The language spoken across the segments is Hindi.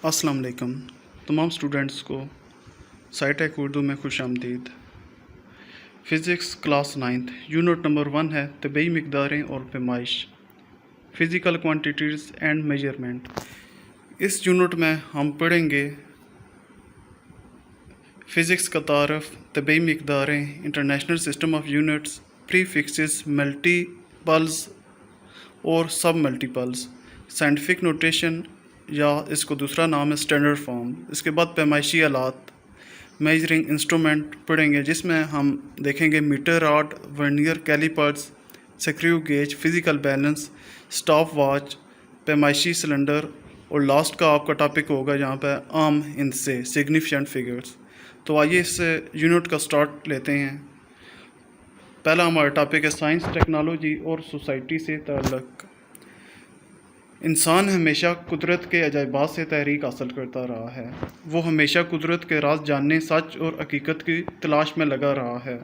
अस्सलाम वालेकुम। तमाम स्टूडेंट्स को साइटेक उर्दू में खुश आमदीद। Physics class 9th unit number 1 है तबीई मिक़दारें और पैमाइश, फ़िज़िकल क्वांटिटीज़ एंड मेजरमेंट। इस यूनिट में हम पढ़ेंगे फ़िज़िक्स का तारफ़, तबीई मिक़दारें, international system of units, prefixes, multiples और सब मल्टीपल्स, साइंटिफिक नोटेशन या इसको दूसरा नाम है स्टैंडर्ड फॉर्म। इसके बाद पैमाइशी आलात, मेजरिंग इंस्ट्रूमेंट पढ़ेंगे जिसमें हम देखेंगे metre rod, vernier callipers, screw gauge, physical balance, stopwatch, पैमाइशी सिलेंडर और लास्ट का आपका टॉपिक होगा जहाँ पे आम इनसे सिग्निफिकेंट फिगर्स। तो आइए इस यूनिट का स्टार्ट लेते हैं। पहला हमारा टॉपिक है साइंस, टेक्नोलॉजी और सोसाइटी से ताल्लुक़। इंसान हमेशा कुदरत के अजाइबात से तहरीक हासिल करता रहा है। वो हमेशा कुदरत के राज जानने, सच और हकीकत की तलाश में लगा रहा है।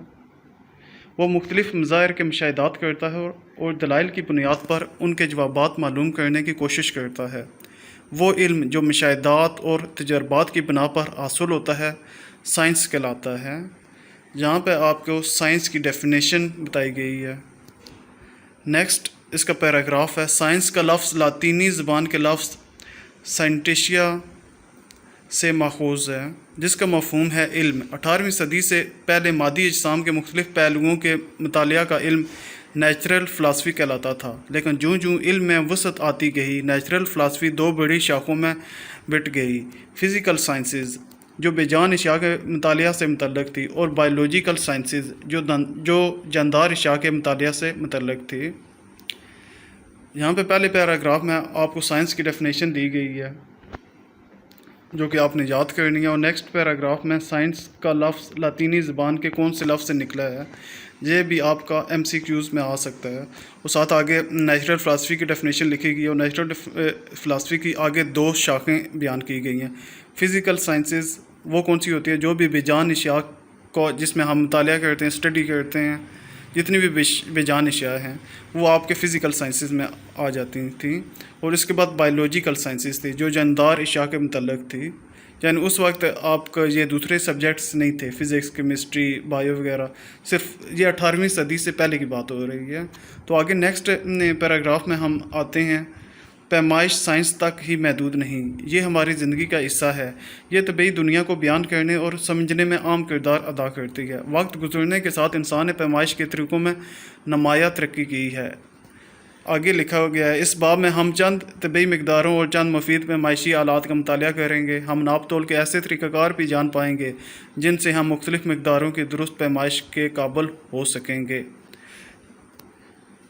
वो मुख्तलिफ मज़ाहिर के मुशाहिदात करता है और दलाइल की बुनियाद पर उनके जवाबात मालूम करने की कोशिश करता है। वो इल्म जो मुशाहिदात और तजर्बात की बिना पर हासिल होता है साइंस कहलाता है। जहाँ पे आपको साइंस की डेफिनेशन बताई गई है। नेक्स्ट इसका पैराग्राफ है। साइंस का लफ्ज़ लातीनी ज़बान के लफ्ज़ साइंटिशिया से माखूज़ है जिसका मफ़हूम है इल्म। 18वीं सदी से पहले मादी अजसाम के मुख्तलिफ़ पहलुओं के मुतालिया का इल्म नेचुरल फ़िलासफ़ी कहलाता था, लेकिन जूँ जूँ इल्म में वसअत आती गई नेचुरल फ़िलासफ़ी दो बड़ी शाखों में बट गई। फ़िज़िकल साइंसेज़ जो बेजान अशिया के मुतालिया से मुतल्लक़ थी और बायोलॉजिकल साइंसेज़ जो जानदार अशिया के मुतालिया से मुतल्लक़ थी। यहाँ पे पहले पैराग्राफ में आपको साइंस की डेफिनेशन दी गई है जो कि आपने याद करनी है। और नेक्स्ट पैराग्राफ में साइंस का लफ्ज़ लातीनी ज़बान के कौन से लफ्ज़ से निकला है ये भी आपका MCQs में आ सकता है। और साथ आगे नेचुरल फ़िलासफ़ी की डेफिनेशन लिखी गई है और नेचुरल फ़िलासफ़ी की आगे दो शाखें बयान की गई हैं। फ़िज़िकल साइंसेस वो कौन सी होती है जो भी बेजान अशिया को जिसमें हम मुतालिया करते हैं, स्टडी करते हैं, जितनी भी बेजान अशिया हैं वो आपके फ़िज़िकल साइंसेस में आ जाती थी। और इसके बाद बायोलॉजिकल साइंसेस थी जो जानदार अशिया के मुतल्लक़ थी। यानी उस वक्त आपका ये दूसरे सब्जेक्ट्स नहीं थे, फ़िज़िक्स, केमिस्ट्री, बायो वगैरह, सिर्फ ये 18वीं सदी से पहले की बात हो रही है। तो आगे नेक्स्ट पैराग्राफ में हम आते हैं। पैमाइश साइंस तक ही महदूद नहीं, ये हमारी ज़िंदगी का हिस्सा है। ये तबीई दुनिया को बयान करने और समझने में आम किरदार अदा करती है। वक्त गुजरने के साथ इंसान ने पैमाइश के तरीक़ों में नुमाया तरक्की की है। आगे लिखा गया है, इस बाब में हम चंद तबीई मिक़दारों और चंद मुफीद पैमाइशी आलात का मुतालिया करेंगे। हम नाप तोल के ऐसे तरीक़ाकार भी जान पाएंगे जिनसे हम मुख्तलिफ़ मिक़दारों की दुरुस्त पैमाइश के काबिल हो सकेंगे।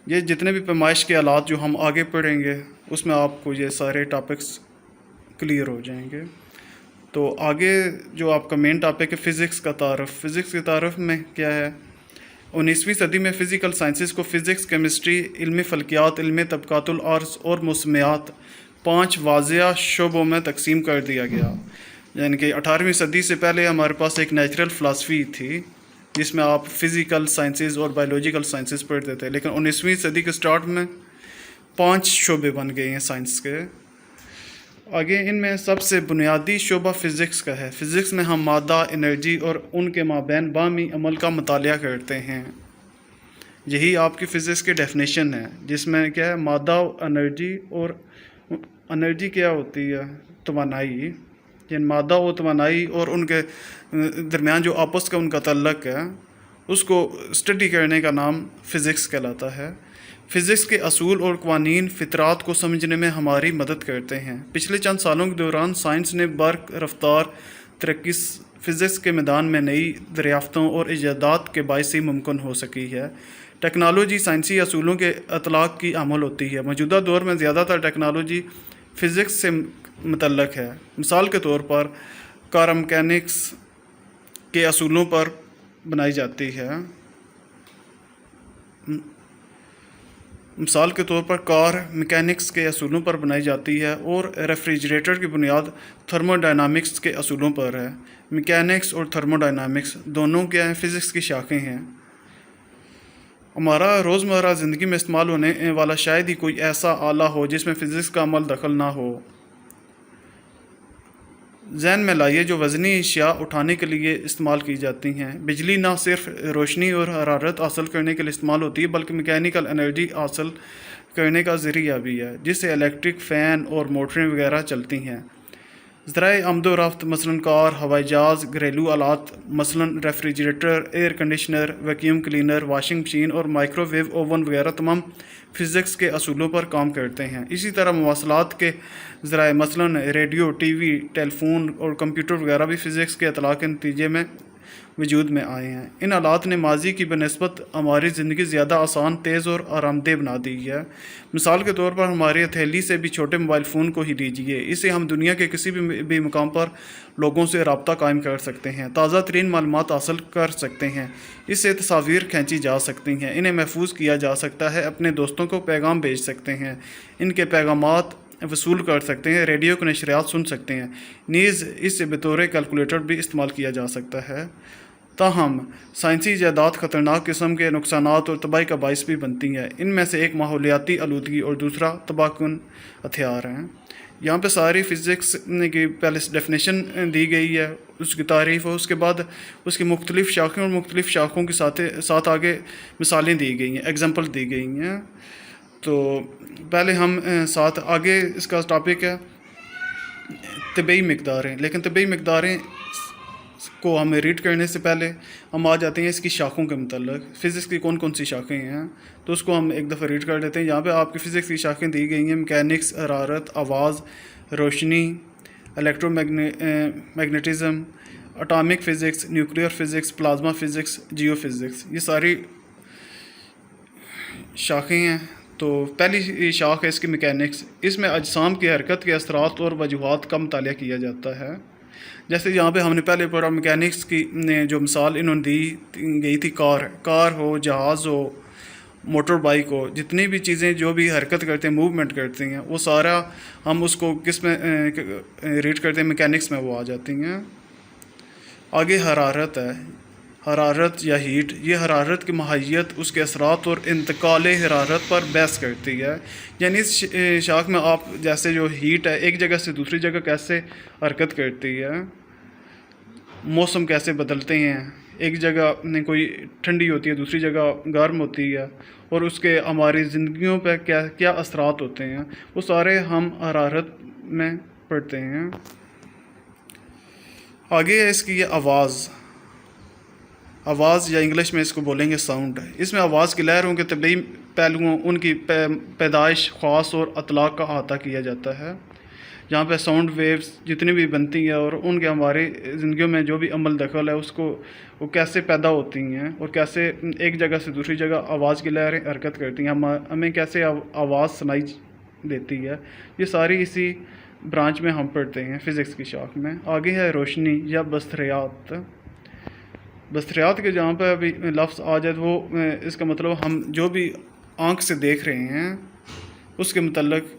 ये जितने भी पैमाइश के आलात जो हम आगे पढ़ेंगे उसमें आपको ये सारे टॉपिक्स क्लियर हो जाएंगे। तो आगे जो आपका मेन टॉपिक है फ़िज़िक्स का तारफ़। फ़िज़िक्स के तारफ़ में क्या है, 19वीं सदी में फ़िज़िकल साइंसेस को फ़िज़िक्स, केमिस्ट्री, इल्म फ़ल्कियात, इल्म तबक़ातुल अर्ज़ और मौसमियात 5 वाज़िया शोबों में तकसीम कर दिया गया। यानी कि 18वीं सदी से पहले हमारे पास एक नेचुरल फ़िलासफ़ी थी जिसमें आप फ़िज़िकल साइंसेस और बायोलॉजिकल साइंसेस पढ़ते थे, लेकिन 19वीं सदी के स्टार्ट में 5 शोबे बन गए हैं साइंस के। आगे इनमें सबसे बुनियादी शोबा फ़िज़िक्स का है। फ़िज़िक्स में हम मादा, एनर्जी और उनके माबैन बामी अमल का मुतालिया करते हैं। यही आपकी फ़िज़िक्स की डेफिनेशन है जिसमें क्या है, मादा, एनर्जी और एनर्जी क्या होती है, तवानाई। यानी मादा और तवानाई और उनके दरमियान जो आपस का उनका तल्लक़ है उसको स्टडी करने का नाम फ़िज़िक्स कहलाता है। फ़िज़िक्स के असूल और क़वानीन फ़ितरात को समझने में हमारी मदद करते हैं। पिछले चंद सालों के दौरान साइंस ने बर्क रफ्तार तरक्की फ़िज़िक्स के मैदान में नई दरियाफ़तों और इजादात के बायस ही मुमकिन हो सकी है। टेक्नोलॉजी साइंसी असूलों के अतलाक़ की अमल होती है। मौजूदा दौर में ज़्यादातर टेक्नोलॉजी फ़िज़िक्स से मुतल्लक़ है। मिसाल के तौर पर कार मैकेनिक्स के असूलों पर बनाई जाती है। मिसाल के तौर पर कार मैकेनिक्स के असूलों पर बनाई जाती है और रेफ्रिजरेटर की बुनियाद थर्मोडायनामिक्स के असूलों पर है। मैकेनिक्स और थर्मोडायनामिक्स दोनों क्या हैं, फ़िज़िक्स की शाखें हैं। हमारा रोज़मर्रा ज़िंदगी में इस्तेमाल होने वाला शायद ही कोई ऐसा आला हो जिसमें फ़िज़िक्स का अमल दखल ना हो। जहन में लाइए जो वज़नी अशिया उठाने के लिए इस्तेमाल की जाती हैं। बिजली ना सिर्फ रोशनी और हरारत हासिल करने के लिए इस्तेमाल होती है बल्कि मैकेनिकल एनर्जी हासिल करने का ज़रिया भी है, जिससे इलेक्ट्रिक फ़ैन और मोटरें वगैरह चलती हैं। ज़राए आमदोरफ्त मसलन कार, हवाई जहाज़, घरेलू आलात मसलन refrigerator, air conditioner, vacuum cleaner, washing machine और माइक्रोवेव ओवन वगैरह तमाम फ़िज़िक्स के असूलों पर काम करते हैं। इसी तरह मवासलात के ज़राए मसलन रेडियो, टीवी, टेलीफोन और कंप्यूटर वगैरह भी फ़िज़िक्स के इतलाक़ के नतीजे में वजूद में आए हैं। इन आलात ने माजी की बनस्बत हमारी ज़िंदगी ज़्यादा आसान, तेज़ और आरामदेह बना दी है। मिसाल के तौर पर हमारी हथेली से भी छोटे मोबाइल फ़ोन को ही लीजिए, इससे हम दुनिया के किसी भी मुकाम पर लोगों से रब्ता कायम कर सकते हैं, ताज़ा तरीन मालूमात हासिल कर सकते हैं, इससे तस्वीर खींची जा सकती हैं, इन्हें महफूज किया जा सकता है, अपने दोस्तों को पैगाम भेज सकते हैं, इनके पैगामात वसूल कर सकते हैं, रेडियो की नशरियात सुन सकते हैं, नीज़ इससे बतौर कैलकुलेटर भी इस्तेमाल किया जा सकता है। ताहम साइंसी ईजादात ख़तरनाक किस्म के नुकसानात और तबाही का बाइस भी बनती हैं। इनमें से एक माहौलियाती आलूदगी और दूसरा तबाहकुन हथियार हैं। यहाँ पे सारी फ़िज़िक्स की पहले डेफिनेशन दी गई है, उसकी तारीफ़ और उसके बाद उसकी मुख्तलिफ़ शाखें और मुख्तलिफ़ शाखों के साथ आगे मिसालें दी गई हैं, एग्जांपल दी गई हैं। तो पहले हम साथ आगे इसका टॉपिक है तबई मकदारें, लेकिन तबई मकदारें को हमें रीड करने से पहले हम आ जाते हैं इसकी शाखों के मतलब फ़िज़िक्स की कौन कौन सी शाखें हैं, तो उसको हम एक दफ़ा रीड कर लेते हैं। यहाँ पे आपकी फ़िज़िक्स की शाखें दी गई हैं, मैकेनिक्स, हरारत, आवाज़, रोशनी, magnetism, atomic physics, nuclear physics, plasma physics, geophysics, ये सारी शाखें हैं। तो पहली शाख है इसकी मैकेनिक्स। इसमें अजसाम की हरकत के असरात और वजूहात का मुतालिया किया जाता है। जैसे यहाँ पे हमने पहले पढ़ा मैकेनिक्स की ने जो मिसाल इन्होंने दी गई थी, कार हो, जहाज़ हो, मोटर बाइक हो, जितनी भी चीज़ें जो भी हरकत करते हैं, मूवमेंट करती हैं, वो सारा हम उसको किस में रीड करते हैं, मैकेनिक्स में वो आ जाती हैं। आगे हरारत है, हरारत या हीट, ये हरारत की माहियत, उसके असरात और इंतकाल हरारत पर बहस करती है। यानी इस शाख में आप जैसे जो हीट है एक जगह से दूसरी जगह कैसे हरकत करती है, मौसम कैसे बदलते हैं, एक जगह में कोई ठंडी होती है, दूसरी जगह गर्म होती है, और उसके हमारी ज़िंदगियों पर क्या क्या असरात होते हैं, वो सारे हम हरारत में पढ़ते हैं। आगे है इसकी ये आवाज़ या इंग्लिश में इसको बोलेंगे साउंड। इसमें आवाज़ की लहरों के तबई पहलुओं, उनकी पैदाइश, ख़ास और अतलाक़ का अहाता किया जाता है। जहाँ पे साउंड वेव्स जितनी भी बनती हैं और उनके हमारी ज़िंदगियों में जो भी अमल दखल है उसको वो कैसे पैदा होती हैं और कैसे एक जगह से दूसरी जगह आवाज़ की लहरें हरकत करती हैं, हमें कैसे आवाज़ सुनाई देती है, ये सारी इसी ब्रांच में हम पढ़ते हैं फ़िज़िक्स की शाख में। आगे है रोशनी या बसरियात के जहाँ पर अभी लफ्ज़ आ जाए तो वो इसका मतलब हम जो भी आँख से देख रहे हैं उसके मतलब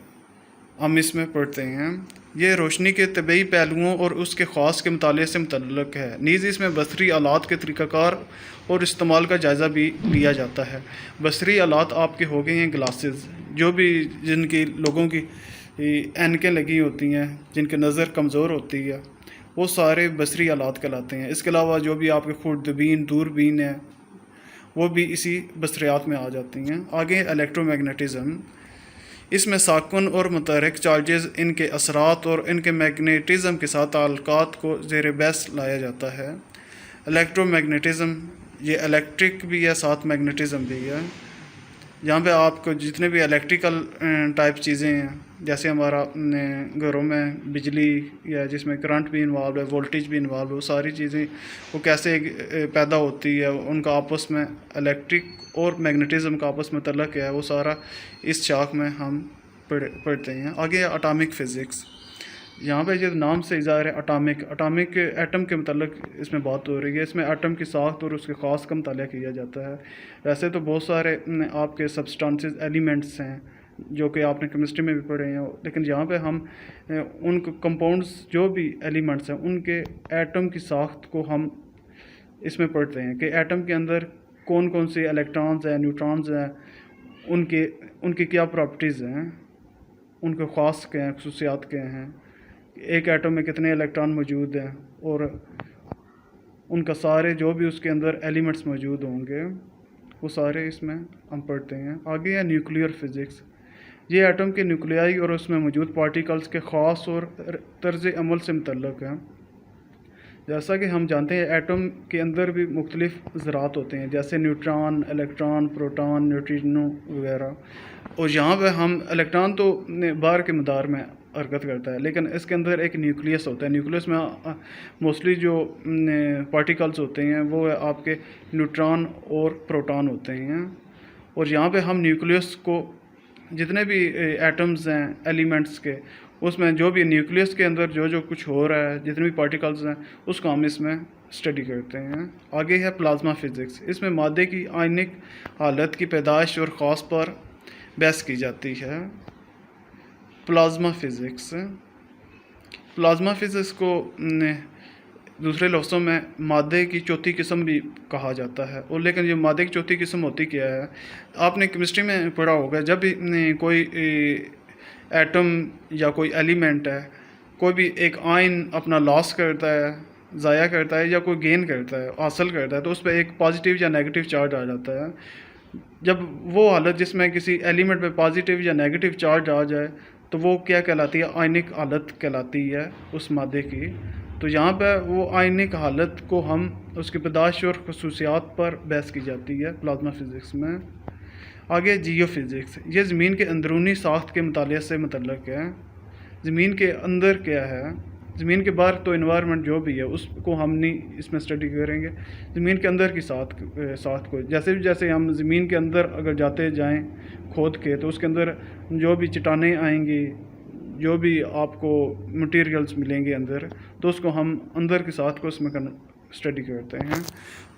हम इसमें पढ़ते हैं। ये रोशनी के तबई पहलुओं और उसके ख़ास के मुताले से मुतल्लक़ है। नीज़ इसमें बसरी आलात के तरीक़ाकार और इस्तेमाल का जायज़ा भी लिया जाता है। बसरी आलात आपके हो गए हैं ग्लासेस, जो भी जिनकी लोगों की ऐनकें लगी होती हैं, जिनकी नज़र कमज़ोर होती है, वो सारे बसरी आलात कहलाते हैं। इसके अलावा जो भी आपके खुर्दबीन, दूरबीन है, वो भी इसी बसरियात में आ जाती हैं। आगे इलेक्ट्रोमैग्नेटिज़म, इसमें साकुन और मुतहरिक चार्जेस, इनके असरात और इनके मैग्नेटिज़म के साथ ताल्लुकात को ज़ेर बहस लाया जाता है। इलेक्ट्रोमैग्नेटिज़म ये इलेक्ट्रिक भी है, साथ मैग्नेटिज़म भी है। यहाँ पे आपको जितने भी इलेक्ट्रिकल टाइप चीज़ें हैं, जैसे हमारा घरों में बिजली या जिसमें करंट भी इन्वॉल्व है, वोल्टेज भी इन्वॉल्व है, वो सारी चीज़ें वो कैसे पैदा होती है, उनका आपस में इलेक्ट्रिक और मैग्नेटिज़म का आपस में तल्लुक़ है, वो सारा इस शाख में हम पढ़ते हैं। आगे एटॉमिक फ़िज़िक्स, यहाँ पे जो नाम से इज़ार है अटामिक एटम के मतलब इसमें बात हो रही है। इसमें एटम की साख्त और उसके ख़ास का मुतालिया किया जाता है। वैसे तो बहुत सारे आपके सब्सटेंसेस एलिमेंट्स हैं जो कि आपने केमिस्ट्री में भी पढ़े हैं, लेकिन यहाँ पे हम उन कंपाउंड्स जो भी एलिमेंट्स हैं उनके एटम की साख्त को हम इसमें पढ़ते हैं कि एटम के अंदर कौन कौन से इलेक्ट्रॉन्स हैं, न्यूट्रॉन्स हैं, उनके क्या प्रॉपर्टीज़ हैं, उनके ख़ास क्या हैं, खसूसियात क्या हैं, एक एटम में कितने इलेक्ट्रॉन मौजूद हैं और उनका सारे जो भी उसके अंदर एलिमेंट्स मौजूद होंगे वो सारे इसमें हम पढ़ते हैं। आगे है न्यूक्लियर फिज़िक्स। ये एटम के न्यूक्लियाई और उसमें मौजूद पार्टिकल्स के ख़ास और तर्ज अमल से मुतल्लक़ है। जैसा कि हम जानते हैं एटम के अंदर भी मुख्तलिफ़ ज़रात होते हैं, जैसे न्यूट्रॉन, इलेक्ट्रॉन, प्रोटॉन, न्यूट्रिनो वगैरह। और यहाँ पे हम इलेक्ट्रॉन तो बाहर के मदार में हरकत करता है, लेकिन इसके अंदर एक न्यूक्लियस होता है। न्यूक्लियस में मोस्टली जो पार्टिकल्स होते हैं वो है आपके न्यूट्रॉन और प्रोटॉन होते हैं। और यहाँ पे हम न्यूक्लियस को जितने भी एटम्स हैं एलिमेंट्स के, उसमें जो भी न्यूक्लियस के अंदर जो जो कुछ हो रहा है, जितने भी पार्टिकल्स हैं, उसको हम इसमें स्टडी करते हैं। आगे है प्लाज्मा फ़िज़िक्स। इसमें मादे की आयनिक हालत की पैदाइश और ख़ास पर बहस की जाती है। प्लाज्मा फ़िज़िक्स, प्लाज्मा फ़िज़िक्स को दूसरे लफ्ज़ों में मादे की चौथी किस्म भी कहा जाता है। और लेकिन ये मादे की चौथी किस्म होती क्या है, आपने केमिस्ट्री में पढ़ा होगा, जब भी कोई एटम या कोई एलिमेंट है, कोई भी एक आयन अपना लॉस करता है, ज़ाया करता है या कोई गेन करता है, हासिल करता है, तो उस पर एक पॉजिटिव या नेगेटिव चार्ज आ जाता है। जब वो हालत जिसमें किसी एलिमेंट पे पॉजिटिव या नेगेटिव चार्ज आ जाए तो वो क्या कहलाती है, आयनिक हालत कहलाती है उस मादे की। तो यहाँ पर वो आयनिक हालत को हम उसकी पैदाइश और खसूसियात पर बहस की जाती है प्लाज्मा फ़िज़िक्स में। आगे जियोफ़िज़िक्स, ये ज़मीन के अंदरूनी साख्त के मुताले से मुतल्लक़ है। ज़मीन के अंदर क्या है, ज़मीन के बाहर तो इन्वायरमेंट जो भी है उसको हम नहीं इसमें स्टडी करेंगे। ज़मीन के अंदर की साख्त को जैसे हम ज़मीन के अंदर अगर जाते जाएं खोद के, तो उसके अंदर जो भी चट्टानें आएंगी, जो भी आपको मटेरियल्स मिलेंगे अंदर, तो उसको हम अंदर की साख्त को इसमें स्टडी करते हैं।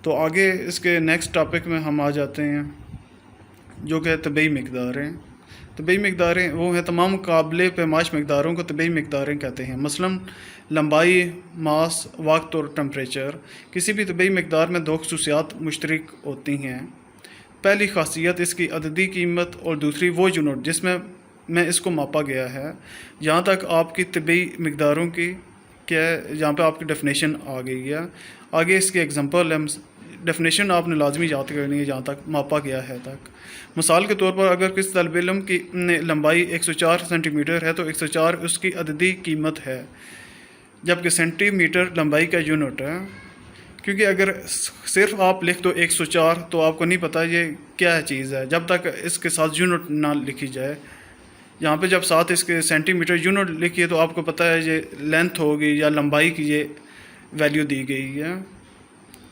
तो आगे इसके नेक्स्ट टॉपिक में हम आ जाते हैं, जो कि तबई मकदारें। तबई मकदारें वो हैं तमाम काबिल पैमाइश मकदारों को तबई मकदारें कहते हैं। मसलन लंबाई, मास, वक्त और टम्परेचर। किसी भी तबई मकदार में दो खसूसियात मुश्तरक होती हैं। पहली खासियत इसकी अददी कीमत और दूसरी वो यूनिट जिसमें इसको मापा गया है। जहाँ तक आपकी तबई मकदारों की क्या है, जहाँ पे आपकी डेफिनेशन आ गई है। आगे इसके एग्जांपल है, डेफिनेशन आपने लाजमी याद करनी है जहाँ तक मापा गया है तक। मिसाल के तौर पर अगर किसी तलब इल्म की लंबाई 104 सेंटीमीटर है तो 104 उसकी अददी कीमत है, जबकि सेंटीमीटर लंबाई का यूनिट है। क्योंकि अगर सिर्फ आप लिख दो 104 तो आपको नहीं पता ये क्या चीज़ है जब तक इसके साथ यूनिट ना लिखी जाए। यहाँ पे जब साथ इसके सेंटीमीटर यूनिट लिखी है तो आपको पता है ये लेंथ होगी या लंबाई की ये वैल्यू दी गई है।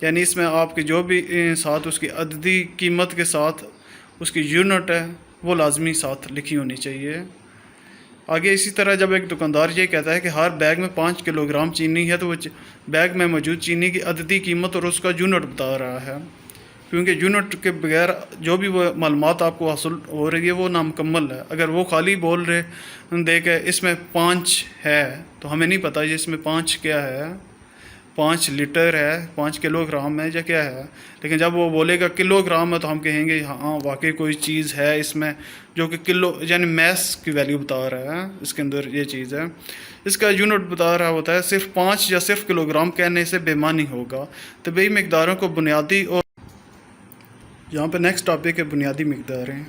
यानी इसमें आपके जो भी साथ उसकी अददी कीमत के साथ उसकी यूनिट है वो लाजमी साथ लिखी होनी चाहिए। आगे इसी तरह जब एक दुकानदार ये कहता है कि हर बैग में 5 किलोग्राम चीनी है, तो वो बैग में मौजूद चीनी की अददी कीमत और उसका यूनिट बता रहा है, क्योंकि यूनिट के बगैर जो भी वो मालूमात आपको हासिल हो रही है वो नामुकम्मल है। अगर वो खाली बोल रहे दे के इसमें 5 है तो हमें नहीं पता ये इसमें 5 क्या है, 5 लीटर है, 5 किलोग्राम है या क्या है। लेकिन जब वो बोलेगा किलोग्राम है तो हम कहेंगे हाँ वाकई कोई चीज़ है इसमें जो कि किलो यानी मैस की वैल्यू बता रहा है, इसके अंदर ये चीज़ है, इसका यूनिट बता रहा होता है। सिर्फ 5 या सिर्फ किलोग्राम कहने से बेमानी होगा। तबई मकदारों को बुनियादी और यहाँ पर नेक्स्ट टॉपिक है बुनियादी मकदारें।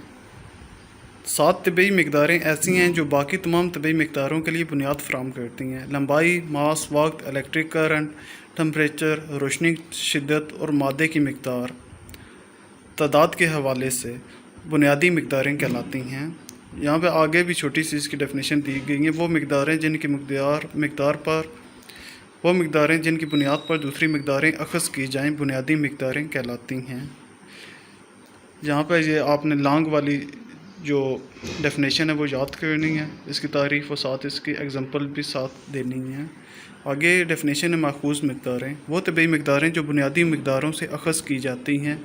7 तबई मकदारें ऐसी हैं जो बाकी तमाम तबई मकदारों के लिए बुनियाद फराहम करती हैं। लंबाई, मास, वक्त, इलेक्ट्रिक करंट, टम्परेचर, रोशनी शिद्दत और मादे की मकदार तादाद के हवाले से बुनियादी मकदारें कहलाती हैं। यहाँ पे आगे भी छोटी सी इसकी डेफिनेशन दी गई है। वो मकदारें जिनकी बुनियाद पर दूसरी मकदारें अख़ज़ की जाएँ बुनियादी मकदारें कहलाती हैं। यहाँ पर ये आपने लॉन्ग वाली जो डेफिनेशन है वो याद करनी है, इसकी तारीफ़ और साथ इसकी एग्जांपल भी साथ देनी है। आगे डेफिनेशन है माखूज़ मकदारें। वो तबई मकदारें जो बुनियादी मकदारों से अख़ज़ की जाती हैं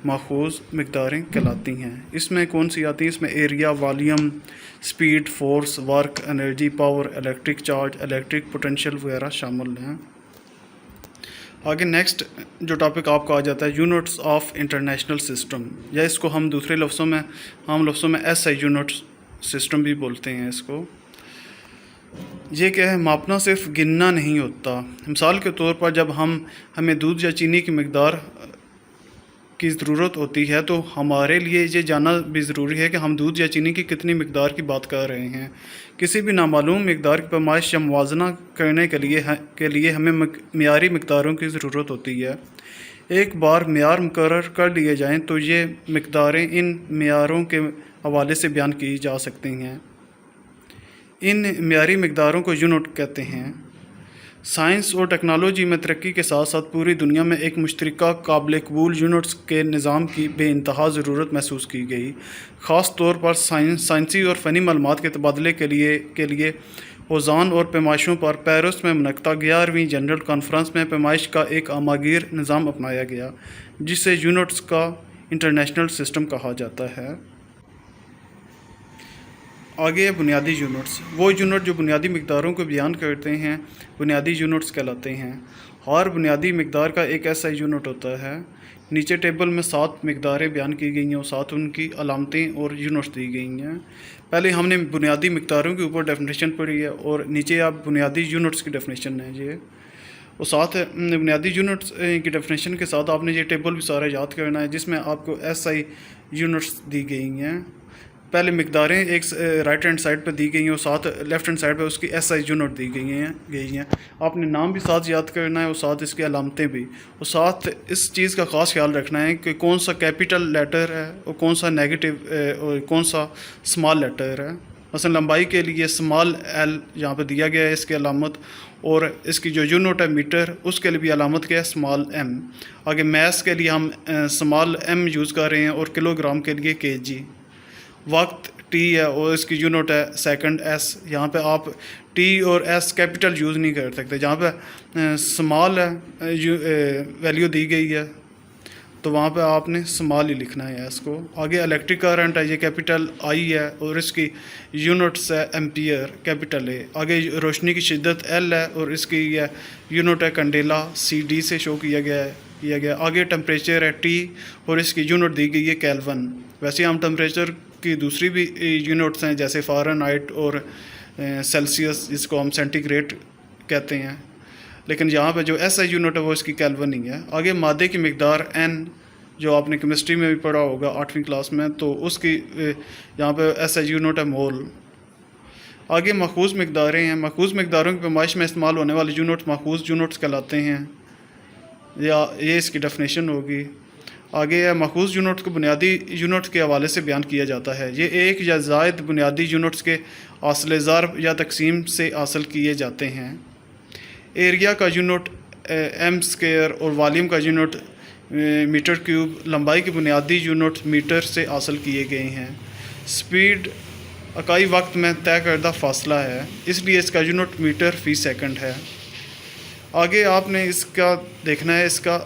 माखूज़ मकदारें कहलाती हैं। इसमें कौन सी आती हैं? इसमें area, volume, speed, force, work, energy, power, electric charge, electric potential वगैरह शामिल हैं। आगे नेक्स्ट जो टॉपिक आपको आ जाता है यूनिट्स ऑफ इंटरनेशनल सिस्टम, या इसको हम दूसरे लफ्ज़ों में आम लफ्ज़ों में SI यूनिट सिस्टम भी बोलते हैं इसको। ये क्या है, मापना सिर्फ गिनना नहीं होता। मिसाल के तौर पर जब हमें दूध या चीनी की मकदार की ज़रूरत होती है तो हमारे लिए ये जानना भी ज़रूरी है कि हम दूध या चीनी की कितनी मकदार की बात कर रहे हैं। किसी भी नामालूम मकदार की पैमाइश या मुवाजना करने के लिए हमें मियारी मकदारों की ज़रूरत होती है। एक बार मियार मुकर्रर कर लिए जाएँ तो ये मकदारें इन मियारों के हवाले से बयान की जा सकती हैं। इन मियारी मकदारों को यूनिट कहते हैं। साइंस और टेक्नोलॉजी में तरक्की के साथ साथ पूरी दुनिया में एक मुश्तरका काबिल कबूल यूनिट्स के निज़ाम की बेइंतहा ज़रूरत महसूस की गई। ख़ास तौर पर साइंसी और फ़नी मालूमात के तबादले के लिए औज़ान और पैमाइशों पर पेरिस में मुनक़्क़दा 11वीं जनरल कॉन्फ्रेंस में पैमाइश का एक आमागीर निज़ाम अपनाया गया, जिसे यूनिट्स का इंटरनेशनल सिस्टम कहा जाता है। आगे बुनियादी यूनिट्स, वो यूनिट जो बुनियादी मकदारों को बयान करते हैं बुनियादी यूनिट्स कहलाते हैं। हर बुनियादी मकदार का एक ऐसा यूनिट होता है। नीचे टेबल में 7 मकदारें बयान की गई हैं और 7 उनकी अलामतें और यूनिट्स दी गई हैं। पहले हमने बुनियादी मकदारों के ऊपर डेफिनेशन पढ़ी है और नीचे आप बुनियादी यूनिट्स की डेफिनेशन है ये, और साथ बुनियादी यूनिट्स की डेफिनेशन के साथ आपने ये टेबल भी सारा याद करना है जिसमें आपको SI यूनिट्स दी गई हैं। पहले मकदारें एक राइट हैंड साइड पर दी गई हैं और साथ लेफ़्ट हैंड साइड पर उसकी SI यूनिट दी गई हैं। आपने नाम भी साथ याद करना है और साथ इसकी अलामतें भी, और साथ इस चीज़ का ख़ास ख्याल रखना है कि कौन सा कैपिटल लेटर है और कौन सा नेगेटिव और कौन सा स्मॉल लेटर है। मसलन लंबाई के लिए स्मॉल L यहाँ पर दिया गया है इसकी अलामत, और इसकी जो यूनिट है मीटर उसके लिए भी अलामत क्या है स्मॉल m। आगे मैथ्स के लिए हम स्मॉल m यूज़ कर रहे हैं और किलोग्राम के लिए kg। वक्त T है और इसकी यूनिट है सेकंड S। यहाँ पे आप T और S कैपिटल यूज़ नहीं कर सकते। जहाँ पे स्मॉल है वैल्यू दी गई है तो वहाँ पे आपने स्मॉल ही लिखना है S को। आगे इलेक्ट्रिक करंट है, ये कैपिटल I है और इसकी यूनिट्स है एम्पियर कैपिटल A। आगे रोशनी की शिद्दत L है और इसकी यूनिट है कैंडेला CD से शो किया गया। आगे टेम्परेचर है T और इसकी यूनिट दी गई है केल्विन। वैसे हम टेम्परेचर की दूसरी भी यूनिट्स हैं जैसे फ़ारेनहाइट और सेल्सियस, जिसको हम सेंटीग्रेड कहते हैं, लेकिन यहाँ पे जो SI यूनिट है वो इसकी केल्विन ही है। आगे मादे की मकदार N, जो आपने केमिस्ट्री में भी पढ़ा होगा 8वीं क्लास में, तो उसकी यहाँ पे SI यूनिट है मोल। आगे मखूज़ मकदारें हैं। मखूज़ मकदारों की पैमाइश में इस्तेमाल होने वाले यूनिट मखूज़ यूनिट्स कहलाते हैं, या ये इसकी डेफिनेशन होगी। आगे है मखूज़ यूनिट्स को बुनियादी यूनिट्स के हवाले से बयान किया जाता है। ये एक या ज़ायद बुनियादी यूनिट्स के हासिल ज़रब या तकसीम से हासिल किए जाते हैं। एरिया का यूनिट m² और वॉल्यूम का यूनिट मीटर क्यूब, लंबाई के बुनियादी यूनिट मीटर से हासिल किए गए हैं। स्पीड इकाई वक्त में तय करदा फासला है, इसलिए इसका यूनिट मीटर फ़ी सेकंड है। आगे आपने इसका देखना है इसका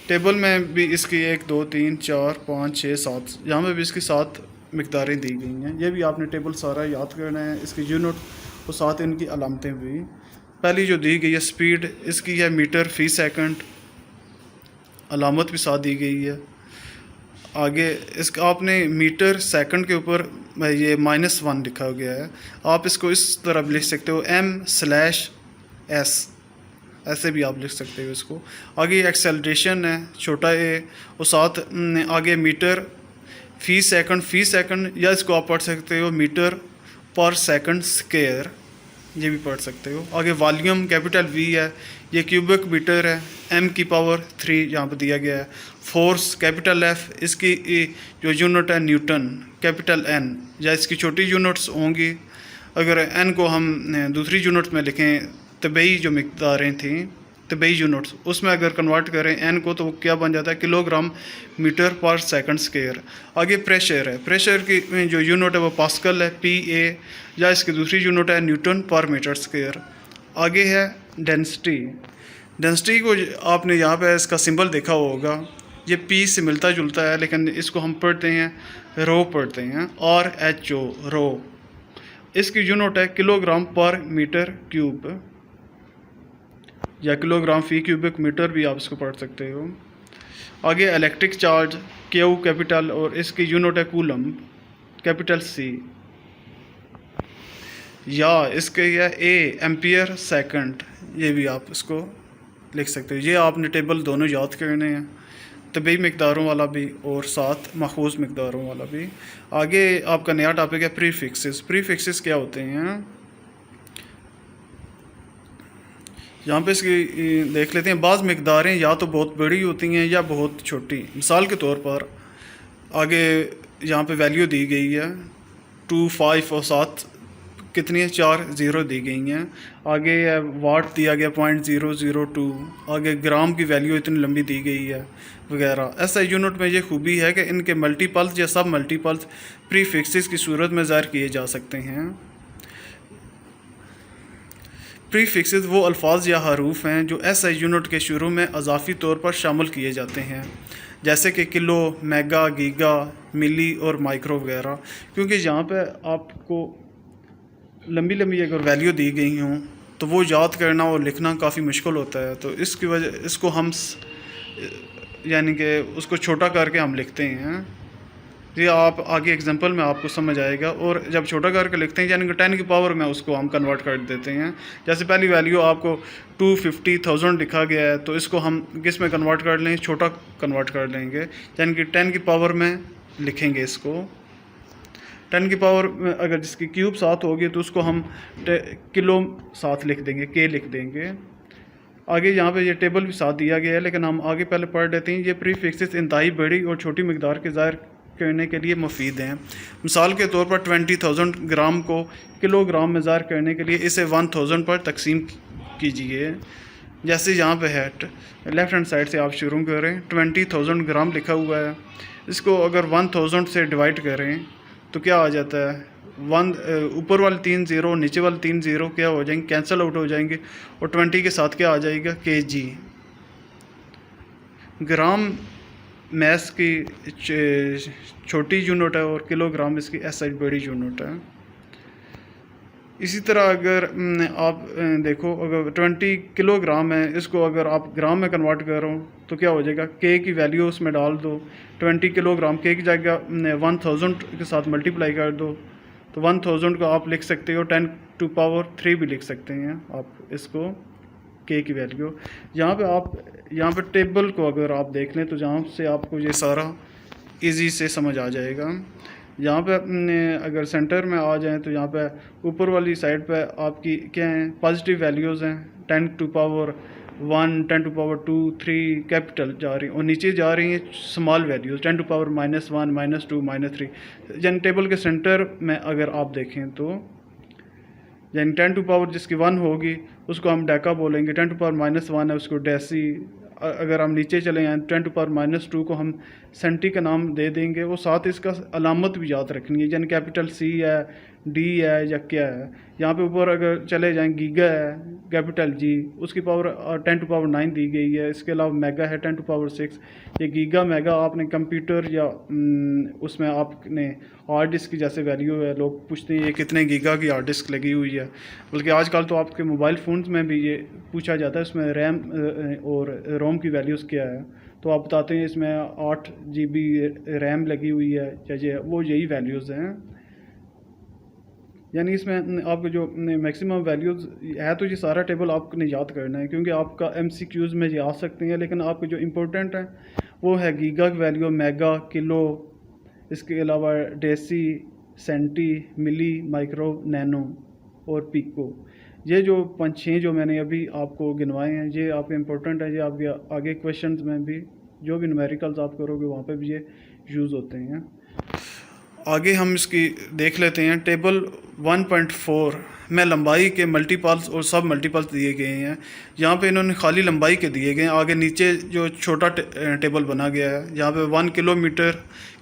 टेबल में भी इसकी 1 2 3 4 5 6 7 यहाँ में भी इसकी 7 मकदारें दी गई हैं। ये भी आपने टेबल सारा याद करना है, इसकी यूनिट और साथ इनकी अलामतें भी। पहली जो दी गई है स्पीड, इसकी है मीटर फ़ी सेकंड, अलामत भी साथ दी गई है। आगे इसका आपने मीटर सेकंड के ऊपर ये -1 लिखा गया है, आप इसको इस तरह भी लिख सकते हो m/s, ऐसे भी आप लिख सकते हो इसको। आगे एक्सेलरेशन है छोटा a, और साथ आगे मीटर फ़ी सेकंड, या इसको आप पढ़ सकते हो मीटर पर सेकंड स्क्वायर, ये भी पढ़ सकते हो। आगे वॉल्यूम कैपिटल V है, ये क्यूबिक मीटर है, m की पावर 3 यहाँ पर दिया गया है। फोर्स कैपिटल F, इसकी जो यूनिट है न्यूटन कैपिटल N, या इसकी छोटी यूनिट्स होंगी। अगर n को हम दूसरी यूनिट में लिखें, तबई जो मकदारें थी तबई यूनिट्स, उसमें अगर कन्वर्ट करें n को तो वो क्या बन जाता है किलोग्राम मीटर पर सेकंड स्क्वायर। आगे प्रेशर है, प्रेशर की जो यूनिट है वो पास्कल है PA, या इसकी दूसरी यूनिट है न्यूटन पर मीटर स्क्वायर। आगे है डेंसिटी को आपने यहाँ पे इसका सिंबल देखा होगा, ये P से मिलता जुलता है लेकिन इसको हम पढ़ते हैं रो पढ़ते हैं, RHO रो। इसकी यूनिट है किलोग्राम पर मीटर क्यूब, या किलोग्राम फ़ी क्यूबिक मीटर भी आप इसको पढ़ सकते हो। आगे इलेक्ट्रिक चार्ज Q कैपिटल, और इसकी यूनिट है कूलम कैपिटल C। या इसके या ए एम्पियर सेकंड, ये भी आप इसको लिख सकते हो। ये आपने टेबल दोनों याद करने हैं, तबी मकदारों वाला भी और साथ माखूज़ मकदारों वाला भी। आगे आपका नया टॉपिक है प्रीफिक्सेस। प्रीफिक्सेस क्या होते हैं, यहाँ पे इसकी देख लेते हैं। बाज़ मकदारें या तो बहुत बड़ी होती हैं या बहुत छोटी। मिसाल के तौर पर आगे यहाँ पे वैल्यू दी गई है 2, 5 और 7 कितनी है, 4 ज़ीरो दी गई हैं। आगे वाट दिया गया 0.002। आगे ग्राम की वैल्यू इतनी लंबी दी गई है वगैरह। ऐसा यूनिट में ये खूबी है कि इनके मल्टीपल्स या सब मल्टीपल्स प्रीफिक्सेस की सूरत में ज़ाहिर किए जा सकते हैं। प्रीफिक्सेस वो अल्फाज या हरूफ हैं जो ऐसा यूनिट के शुरू में अजाफी तौर पर शामिल किए जाते हैं, जैसे कि किलो, मेगा, गीगा, मिली और माइक्रो वगैरह। क्योंकि यहाँ पे आपको लंबी लंबी अगर वैल्यू दी गई हों तो वो याद करना और लिखना काफ़ी मुश्किल होता है। तो इसकी वजह इसको हम यानी कि उसको छोटा करके हम लिखते हैं। ये आप आगे एग्जांपल में आपको समझ आएगा। और जब छोटा करके लिखते हैं यानी कि 10 की पावर में उसको हम कन्वर्ट कर देते हैं। जैसे पहली वैल्यू आपको 250,000 लिखा गया है, तो इसको हम किस में कन्वर्ट कर लें, छोटा कन्वर्ट कर लेंगे, यानी कि 10 की पावर में लिखेंगे इसको। 10 की पावर में अगर जिसकी क्यूब 7 होगी तो उसको हम किलो 7 लिख देंगे, के लिख देंगे। आगे यहाँ पे ये टेबल भी साथ दिया गया है, लेकिन हम आगे पहले पढ़ लेते हैं। ये प्रीफिक्सेस इंतहाई बड़ी और छोटी मकदार के ज़ाहिर करने के लिए मुफीद हैं। मिसाल के तौर पर 20,000 ग्राम को किलोग्राम में ज़ाहिर करने के लिए इसे 1000 पर तकसीम कीजिए। जैसे यहाँ पे है लेफ़्ट हैंड साइड से आप शुरू करें, 20,000 ग्राम लिखा हुआ है। इसको अगर 1000 से डिवाइड करें तो क्या आ जाता है, ऊपर वाले 3 ज़ीरो नीचे वाले 3 ज़ीरो क्या हो जाएंगे, कैंसिल आउट हो जाएंगे, और 20 के साथ क्या आ जाएगा, केजी। ग्राम मैस की छोटी यूनिट है और किलोग्राम इसकी एसआई बड़ी यूनिट है। इसी तरह अगर आप देखो, अगर 20 किलोग्राम है, इसको अगर आप ग्राम में कन्वर्ट करो तो क्या हो जाएगा, के की वैल्यू उसमें डाल दो। 20 किलोग्राम के की जगह 1000 के साथ मल्टीप्लाई कर दो, तो 1000 को आप लिख सकते हो 10⁻³ भी लिख सकते हैं आप इसको, के की वैल्यू। यहाँ पे आप टेबल को अगर आप देख लें तो जहाँ से आपको ये सारा इजी से समझ आ जाएगा। यहाँ पे अगर सेंटर में आ जाएं तो यहाँ पे ऊपर वाली साइड पे आपकी क्या हैं, पॉजिटिव वैल्यूज़ हैं, 10⁻⁻1, 10⁻⁻2, 3 कैपिटल जा रही हैं, और नीचे जा रही हैं स्मॉल वैल्यूज़ 10⁻⁻1, -2, -3। यानी टेबल के सेंटर में अगर आप देखें तो यानी 10⁻⁻ जिसकी 1 होगी उसको हम डेका बोलेंगे, 10⁻⁻1 है उसको डेसी। अगर हम नीचे चले जाएँ 10⁻⁻2 को हम सेंटी का नाम दे देंगे, और साथ इसका अलामत भी याद रखनी है, यानी कैपिटल सी है, डी है या क्या है। यहाँ पे ऊपर अगर चले जाएँ गीगा है, कैपिटल जी, उसकी पावर 10⁻9 दी गई है। इसके अलावा मेगा है 10⁻6। ये गीगा मेगा आपने कंप्यूटर या उसमें आपने हार्ड डिस्क की जैसे वैल्यू है, लोग पूछते हैं ये कितने गीगा की हार्ड डिस्क लगी हुई है, बल्कि आजकल तो आपके मोबाइल फ़ोन्स में भी ये पूछा जाता है इसमें रैम और रोम की वैल्यूज़ क्या है, तो आप बताते हैं इसमें 8 GB रैम लगी हुई है या ये वो यही वैल्यूज़ हैं। यानी इसमें आपको जो मैक्सिमम वैल्यूज़ है, तो ये सारा टेबल आपने याद करना है, क्योंकि आपका MCQs में ये आ सकते हैं। लेकिन आपको जो इम्पोर्टेंट है वो है गीगा की वैल्यू, मेगा, किलो, इसके अलावा डेसी, सेंटी, मिली, माइक्रो, नैनो और पिको। ये जो 5-6 जो मैंने अभी आपको गिनवाए हैं ये आपके इम्पोर्टेंट है। ये आप आगे क्वेश्चंस में भी जो भी न्यूमेरिकल्स आप करोगे वहाँ पे भी ये यूज़ होते हैं। आगे हम इसकी देख लेते हैं। टेबल 1.4 में लंबाई के मल्टीपल्स और सब मल्टीपल्स दिए गए हैं। यहाँ पे इन्होंने खाली लंबाई के दिए गए हैं। आगे नीचे जो छोटा टेबल बना गया है, यहाँ पे 1 किलोमीटर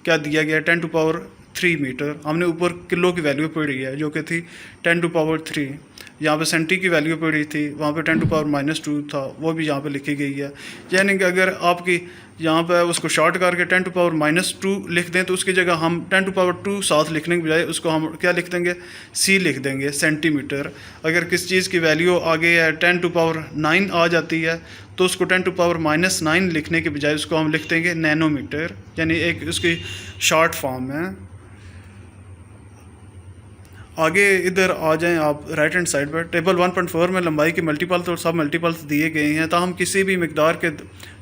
क्या दिया गया है, 10⁻³ मीटर। हमने ऊपर किलो की वैल्यू पढ़ी है जो कि थी 10⁻3। यहाँ पे सेंटी की वैल्यू पढ़ी थी, वहाँ पे 10⁻⁻2 था, वो भी यहाँ पे लिखी गई है। यानी कि अगर आपकी यहाँ पे उसको शॉर्ट करके 10⁻⁻2 लिख दें तो उसकी जगह हम 10⁻2 साथ लिखने के बजाय उसको हम क्या लिख देंगे, सी लिख देंगे, सेंटीमीटर। अगर किस चीज़ की वैल्यू आगे है 10⁻9 आ जाती है तो उसको 10⁻⁻9 लिखने के बजाय उसको हम लिख देंगे नैनोमीटर, यानी एक उसकी शॉर्ट फॉर्म है। आगे इधर आ जाएं आप राइट हैंड साइड पर। टेबल 1.4 में लंबाई के मल्टीपल्स और सब मल्टीपल्स दिए गए हैं, ताहम किसी भी मिकदार के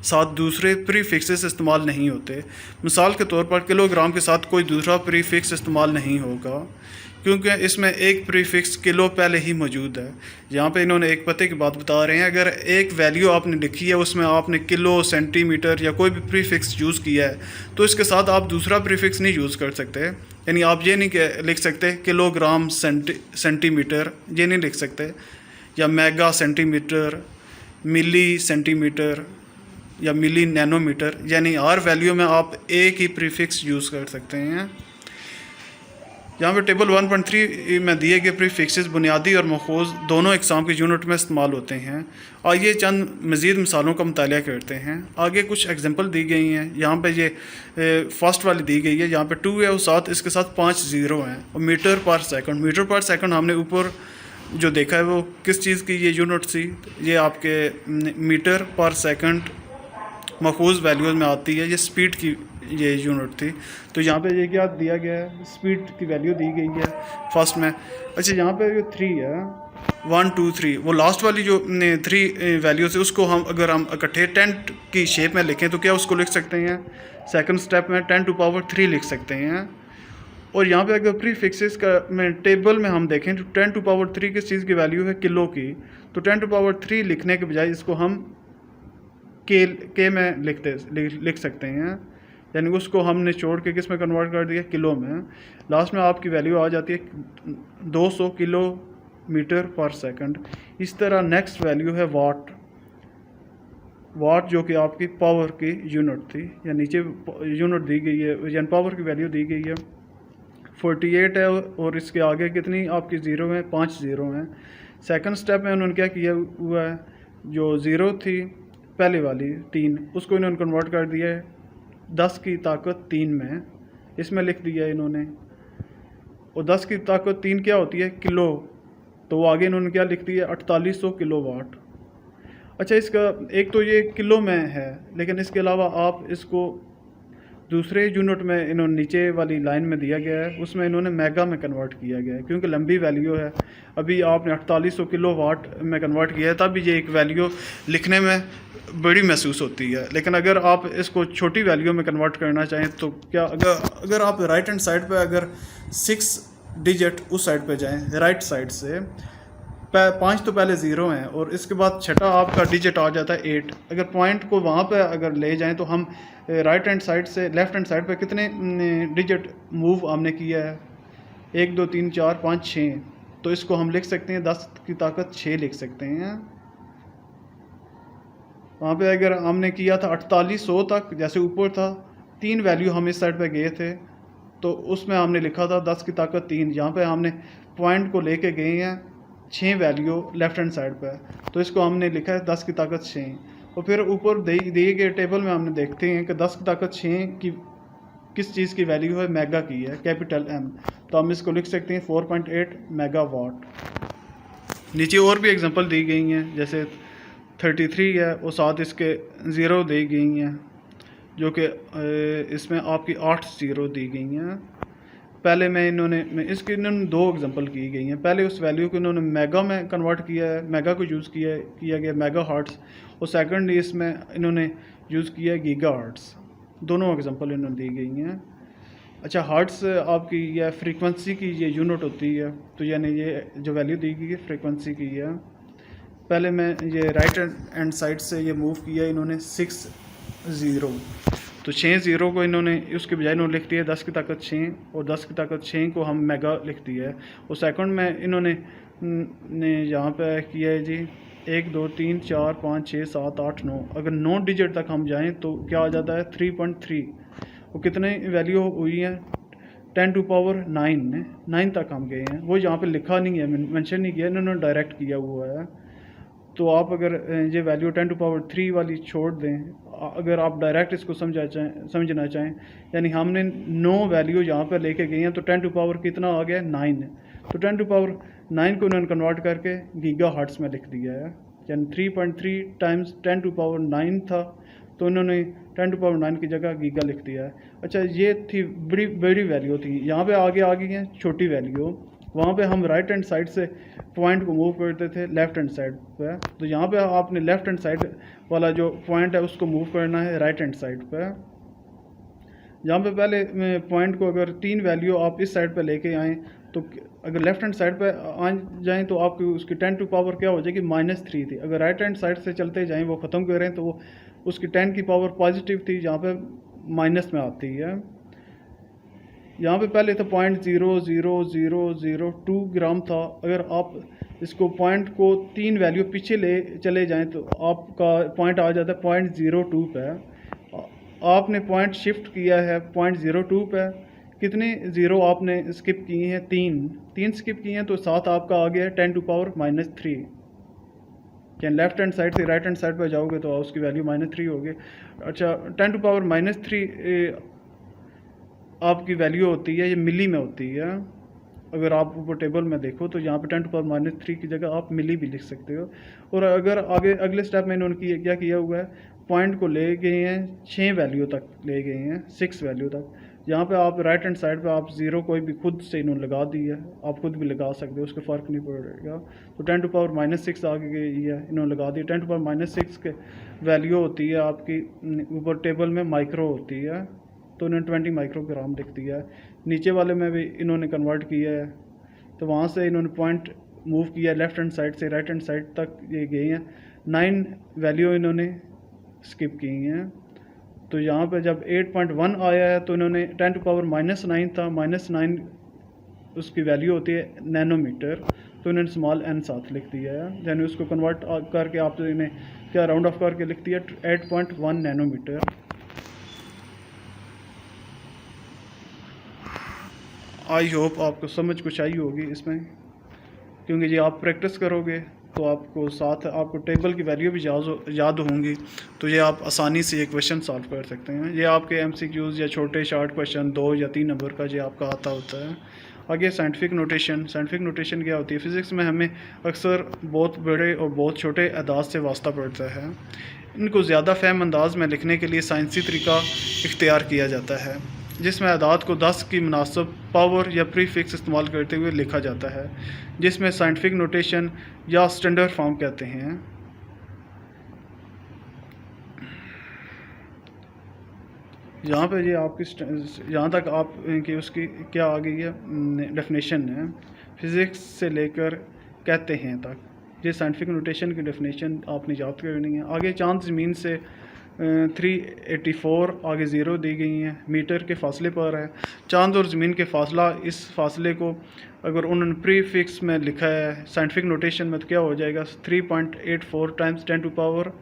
साथ दूसरे प्रीफिक्सेस इस्तेमाल नहीं होते। मिसाल के तौर पर किलोग्राम के साथ कोई दूसरा प्रीफिक्स इस्तेमाल नहीं होगा, क्योंकि इसमें एक प्रीफिक्स किलो पहले ही मौजूद है। यहाँ पे इन्होंने एक पते की बात बता रहे हैं, अगर एक वैल्यू आपने लिखी है उसमें आपने किलो, सेंटीमीटर या कोई भी प्रीफिक्स यूज़ किया है, तो इसके साथ आप दूसरा प्रीफिक्स नहीं यूज़ कर सकते। यानी आप ये नहीं लिख सकते किलोग्राम सेंटीमीटर, ये नहीं लिख सकते, या मेगा सेंटीमीटर, मिली सेंटीमीटर या मिली नैनोमीटर। यानी हर वैल्यू में आप एक ही प्रीफिक्स यूज़ कर सकते हैं। यहाँ पे टेबल 1.3 में दिए गए प्रीफिक्सेस बुनियादी और मखूज़ दोनों इकसाम की यूनिट में इस्तेमाल होते हैं। आइए चंद मज़ीद मिसालों का मुतालिया करते हैं। आगे कुछ एग्जांपल दी गई हैं। यहाँ पे ये फर्स्ट वाली दी गई है, यहाँ पे 2 है और साथ इसके साथ 5 ज़ीरो हैं। और मीटर पर सेकंड, मीटर पर सेकंड हमने ऊपर जो देखा है वो किस चीज़ की ये यूनिट थी, ये आपके मीटर पर सेकंड मखूज़ वैल्यूज़ में आती है, ये स्पीड की ये यूनिट थी। तो यहाँ पे ये क्या दिया गया है, स्पीड की वैल्यू दी गई है फर्स्ट में। अच्छा यहाँ पे जो 3 है, 1 2 3, वो लास्ट वाली जो 3 वैल्यू है उसको अगर हम इकट्ठे 10 की शेप में लिखें तो क्या उसको लिख सकते हैं, सेकंड स्टेप में 10 टू पावर 3 लिख सकते हैं। और यहाँ पे अगर प्रीफिक्सेस का टेबल में हम देखें तो 10 टू पावर 3 किस चीज़ की वैल्यू है, किलो की। तो 10 टू पावर 3 लिखने के बजाय इसको हम के में लिख सकते हैं। यानी उसको हमने छोड़ के किस में कन्वर्ट कर दिया, किलो में। लास्ट में आपकी वैल्यू आ जाती है 200 किलोमीटर पर सेकंड। इस तरह नेक्स्ट वैल्यू है वाट, वाट जो कि आपकी पावर की यूनिट थी, या नीचे यूनिट दी गई है, यानी पावर की वैल्यू दी गई है 48 है, और इसके आगे कितनी आपकी ज़ीरो है, 5 ज़ीरो हैं। सेकंड स्टेप में उन्होंने क्या किया हुआ है, जो ज़ीरो थी पहले वाली 3, उसको इन्होंने कन्वर्ट कर दिया है 10 की ताकत 3 में, इसमें लिख दिया इन्होंने। और 10 की ताकत 3 क्या होती है, किलो, तो आगे इन्होंने क्या लिख दिया, 4800 किलोवाट। अच्छा इसका एक तो ये किलो में है, लेकिन इसके अलावा आप इसको दूसरे यूनिट में इन्होंने नीचे वाली लाइन में दिया गया है, उसमें इन्होंने मेगा में कन्वर्ट किया गया है, क्योंकि लंबी वैल्यू है। अभी आपने 4800 किलोवाट में कन्वर्ट किया है, तब ये एक वैल्यू लिखने में बड़ी महसूस होती है। लेकिन अगर आप इसको छोटी वैल्यू में कन्वर्ट करना चाहें तो क्या, अगर आप राइट हैंड साइड पे अगर 6 डिजिट उस साइड पे जाएं, राइट साइड से 5 तो पहले ज़ीरो हैं और इसके बाद छठा आपका डिजिट आ जाता है 8। अगर पॉइंट को वहाँ पे अगर ले जाएं तो हम राइट हैंड साइड से लेफ़्ट हैंड साइड पे कितने डिजिट मूव हमने किया है, 1 2 3 4 5 6, तो इसको हम लिख सकते हैं 10 की ताकत 6 लिख सकते हैं। वहाँ पे अगर हमने किया था 4800 तक, जैसे ऊपर था 3 वैल्यू हम इस साइड पे गए थे, तो उसमें हमने लिखा था 10 की ताकत 3। यहाँ पे हमने पॉइंट को लेके गए हैं 6 वैल्यू लेफ़्ट हैंड साइड पे, तो इसको हमने लिखा है 10 की ताकत 6। और फिर ऊपर दिए गए टेबल में हमने देखते हैं कि 10 की ताकत 6 की किस चीज़ की वैल्यू है, मेगा की है, कैपिटल M, तो हम इसको लिख सकते हैं 4.8 मेगावाट। नीचे और भी एग्जांपल दी गई हैं, जैसे 33 है और साथ इसके ज़ीरो दी गई हैं, जो कि इसमें आपकी 8 ज़ीरो दी गई हैं। पहले में इन्होंने 2 एग्जांपल की गई हैं। पहले उस वैल्यू को इन्होंने मेगा में कन्वर्ट किया है, मेगा को यूज़ किया गया मेगा हर्ट्स, और सेकंड इसमें इन्होंने यूज़ किया है गीगा हर्ट्स। दोनों एग्जांपल इन्होंने दी गई हैं। अच्छा हर्ट्स आपकी यह फ्रीक्वेंसी की ये यूनिट होती है, तो यानी ये जो वैल्यू दी गई है फ्रीक्वेंसी की है। पहले मैं ये राइट हैंड साइड से ये मूव किया इन्होंने 6 ज़ीरो, तो 6 ज़ीरो को इन्होंने उसके बजाय इन्होंने लिख दिया 10 की ताकत 6, और 10 की ताकत 6 को हम मेगा लिख दिया है। और सेकंड में इन्होंने यहाँ पे किया है जी 1 2 3 4 5 6 7 8 9, अगर 9 डिजिट तक हम जाएं तो क्या आ जाता है 3.3। वो कितने वैल्यू हुई है, 10 टू पावर 9 तक हम गए हैं। वो यहाँ पे लिखा नहीं है, मेंशन नहीं किया, इन्होंने डायरेक्ट किया हुआ है। तो आप अगर ये वैल्यू 10 टू पावर 3 वाली छोड़ दें, अगर आप डायरेक्ट इसको समझना चाहें, यानी हमने 9 वैल्यू यहाँ पर लेके गए हैं, तो 10 टू पावर कितना आ गया 9, तो 10 टू पावर 9 को उन्होंने कन्वर्ट करके गीगा हर्ट्स में लिख दिया है, यानी 3.3 टाइम्स 10 टू पावर 9 था, तो उन्होंने 10 टू पावर 9 की जगह गीगा लिख दिया है। अच्छा ये थी बड़ी वैल्यू थी। यहाँ पे आगे आ गई हैं छोटी वैल्यू, वहाँ पे हम राइट हैंड साइड से पॉइंट को मूव करते थे लेफ़्ट हैंड साइड पे। तो यहाँ पे आपने लेफ़्ट हैंड साइड वाला जो पॉइंट है उसको मूव करना है राइट हैंड साइड पे। यहाँ पे पहले पॉइंट को अगर 3 वैल्यू आप इस साइड पे लेके आएँ तो अगर लेफ़्ट हैंड साइड पे आ जाएँ तो आपकी उसकी 10 टू पावर क्या हो जाएगी -3 थी। अगर राइट हैंड साइड से चलते जाएँ वो ख़त्म करें तो वो उसकी 10 की पावर पॉजिटिव थी, जहाँ पे माइनस में आती है। यहाँ पे पहले तो 0.00002 ग्राम था। अगर आप इसको पॉइंट को 3 वैल्यू पीछे ले चले जाएं तो आपका पॉइंट आ जाता है 0.02 पे। आपने पॉइंट शिफ्ट किया है 0.02 पे। कितने ज़ीरो आपने स्किप किए हैं? 3 स्किप किए हैं, तो साथ आपका आ गया है 10 टू पावर -3। क्या लेफ़्ट हैंड साइड से राइट हैंड साइड पर जाओगे तो उसकी वैल्यू -3 होगी। अच्छा, 10 टू पावर -3 आपकी वैल्यू होती है, ये मिली में होती है। अगर आप ऊपर टेबल में देखो तो यहाँ पे 10 टू पावर -3 की जगह आप मिली भी लिख सकते हो। और अगर आगे अगले स्टेप में इन्होंने क्या किया हुआ है, पॉइंट को ले गए हैं 6 वैल्यू तक, ले गए हैं 6 वैल्यू तक। यहाँ पे आप राइट हैंड साइड पे आप ज़ीरो कोई भी खुद से इन्होंने लगा दी है, आप खुद भी लगा सकते हो, उसका फ़र्क नहीं पड़ेगा। तो 10 टू पावर -6 आ गई है, इन्होंने लगा दी। 10 टू पावर -6 के वैल्यू होती है आपकी ऊपर टेबल में माइक्रो होती है, तो इन्होंने 20 माइक्रोग्राम लिख दिया है। नीचे वाले में भी इन्होंने कन्वर्ट किया है, तो वहाँ से इन्होंने पॉइंट मूव किया लेफ़्ट हैंड साइड से राइट हैंड साइड तक ये गए हैं। 9 वैल्यू इन्होंने स्किप की हैं। तो यहाँ पे जब 8.1 आया है तो इन्होंने 10 टू पावर -9 था, -9 उसकी वैल्यू होती है नैनोमीटर, तो इन्होंने स्मॉल n साथ लिख दिया है। यानी उसको कन्वर्ट करके आपने इन्हें क्या राउंड ऑफ करके लिख दिया 8.1 नैनोमीटर। आई होप आपको समझ कुछ आई होगी इसमें, क्योंकि ये आप प्रैक्टिस करोगे तो आपको साथ आपको टेबल की वैल्यू भी याद होंगी, तो ये आप आसानी से ये क्वेश्चन सॉल्व कर सकते हैं। ये आपके MCQs या छोटे शार्ट क्वेश्चन 2 या 3 नंबर का ये आपका आता होता है। आगे साइंटिफिक नोटेशन क्या होती है? फ़िज़िक्स में हमें अक्सर बहुत बड़े और बहुत छोटे अदाद से वास्ता पड़ता है। इनको ज़्यादा फ़हम अंदाज में लिखने के लिए साइंसी तरीका इख्तियार किया जाता है, जिसमें अदाद को 10 की मुनासिब पावर या प्रीफिक्स इस्तेमाल करते हुए लिखा जाता है, जिसमें साइंटिफिक नोटेशन या स्टैंडर्ड फॉर्म कहते हैं। यहाँ पे ये आपकी यहाँ तक आप कि उसकी क्या आ गई है डेफिनेशन है, फ़िज़िक्स से लेकर कहते हैं तक। ये साइंटिफिक नोटेशन की डेफिनेशन आपने याद करनी है। आगे चांद ज़मीन से 384 आगे ज़ीरो दी गई हैं, मीटर के फासले पर है। चांद और ज़मीन के फासला, इस फासले को अगर उन्होंने प्रीफिक्स में लिखा है साइंटिफिक नोटेशन में तो क्या हो जाएगा 3.84 टाइम्स 10 टू पावर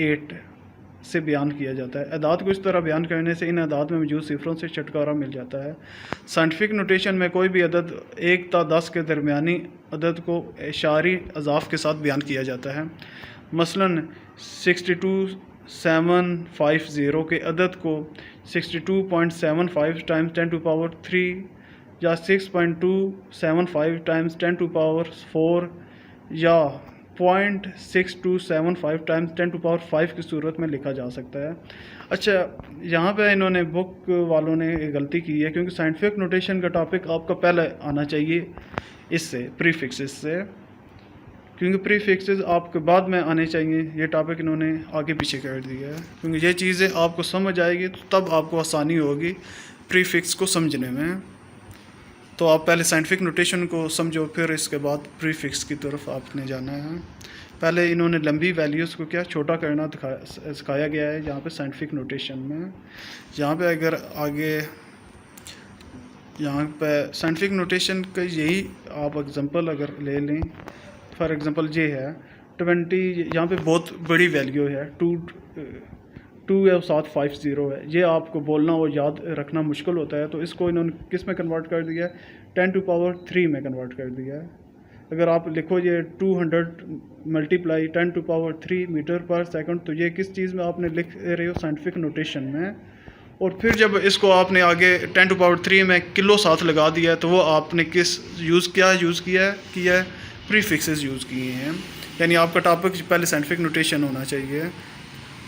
8 से बयान किया जाता है। अदाद को इस तरह बयान करने से इन अदाद में मौजूद सिफरों से छुटकारा मिल जाता है। साइंटिफिक नोटेशन में कोई भी अदद 1 ta 10 के दरमियानी अदद को इशारी अज़ाफ़ के साथ बयान किया जाता है। मसलन 62750 के अदद को 62.75 टाइम्स 10 टू पावर 3 या 6.275 टाइम्स 10 टू पावर 4 या 0.6275 टाइम्स 10 टू पावर 5 की सूरत में लिखा जा सकता है। अच्छा, यहाँ पे इन्होंने बुक वालों ने गलती की है, क्योंकि साइंटिफिक नोटेशन का टॉपिक आपका पहले आना चाहिए इससे, प्रीफिक्सेस से, क्योंकि प्रीफिक्सेस आपके बाद में आने चाहिए। ये टॉपिक इन्होंने आगे पीछे कर दिया है, क्योंकि ये चीज़ें आपको समझ आएगी तो तब आपको आसानी होगी प्रीफिक्स को समझने में। तो आप पहले साइंटिफिक नोटेशन को समझो, फिर इसके बाद प्रीफिक्स की तरफ आपने जाना है। पहले इन्होंने लंबी वैल्यूज़ को क्या छोटा करना सिखाया गया है यहाँ पे साइंटिफिक नोटेशन में। यहाँ पे अगर आगे यहाँ पे साइंटिफिक नोटेशन का यही आप एग्जांपल अगर ले लें, फॉर एग्जांपल ये है 20, यहाँ पे बहुत बड़ी वैल्यू है 2.750 है। ये आपको बोलना और याद रखना मुश्किल होता है, तो इसको इन्होंने किस में कन्वर्ट कर दिया है 10 टू पावर 3 में कन्वर्ट कर दिया है। अगर आप लिखो ये 200 मल्टीप्लाई 10 टू पावर 3 मीटर पर सेकंड, तो ये किस चीज़ में आपने लिख रहे हो साइंटिफिक नोटेशन में। और फिर जब इसको आपने आगे 10 टू पावर 3 में किलो साथ लगा दिया है, तो वो आपने किस यूज़ किया है प्रीफिक्सेस यूज़ किए हैं। यानी आपका टॉपिक पहले साइंटिफिक नोटेशन होना चाहिए।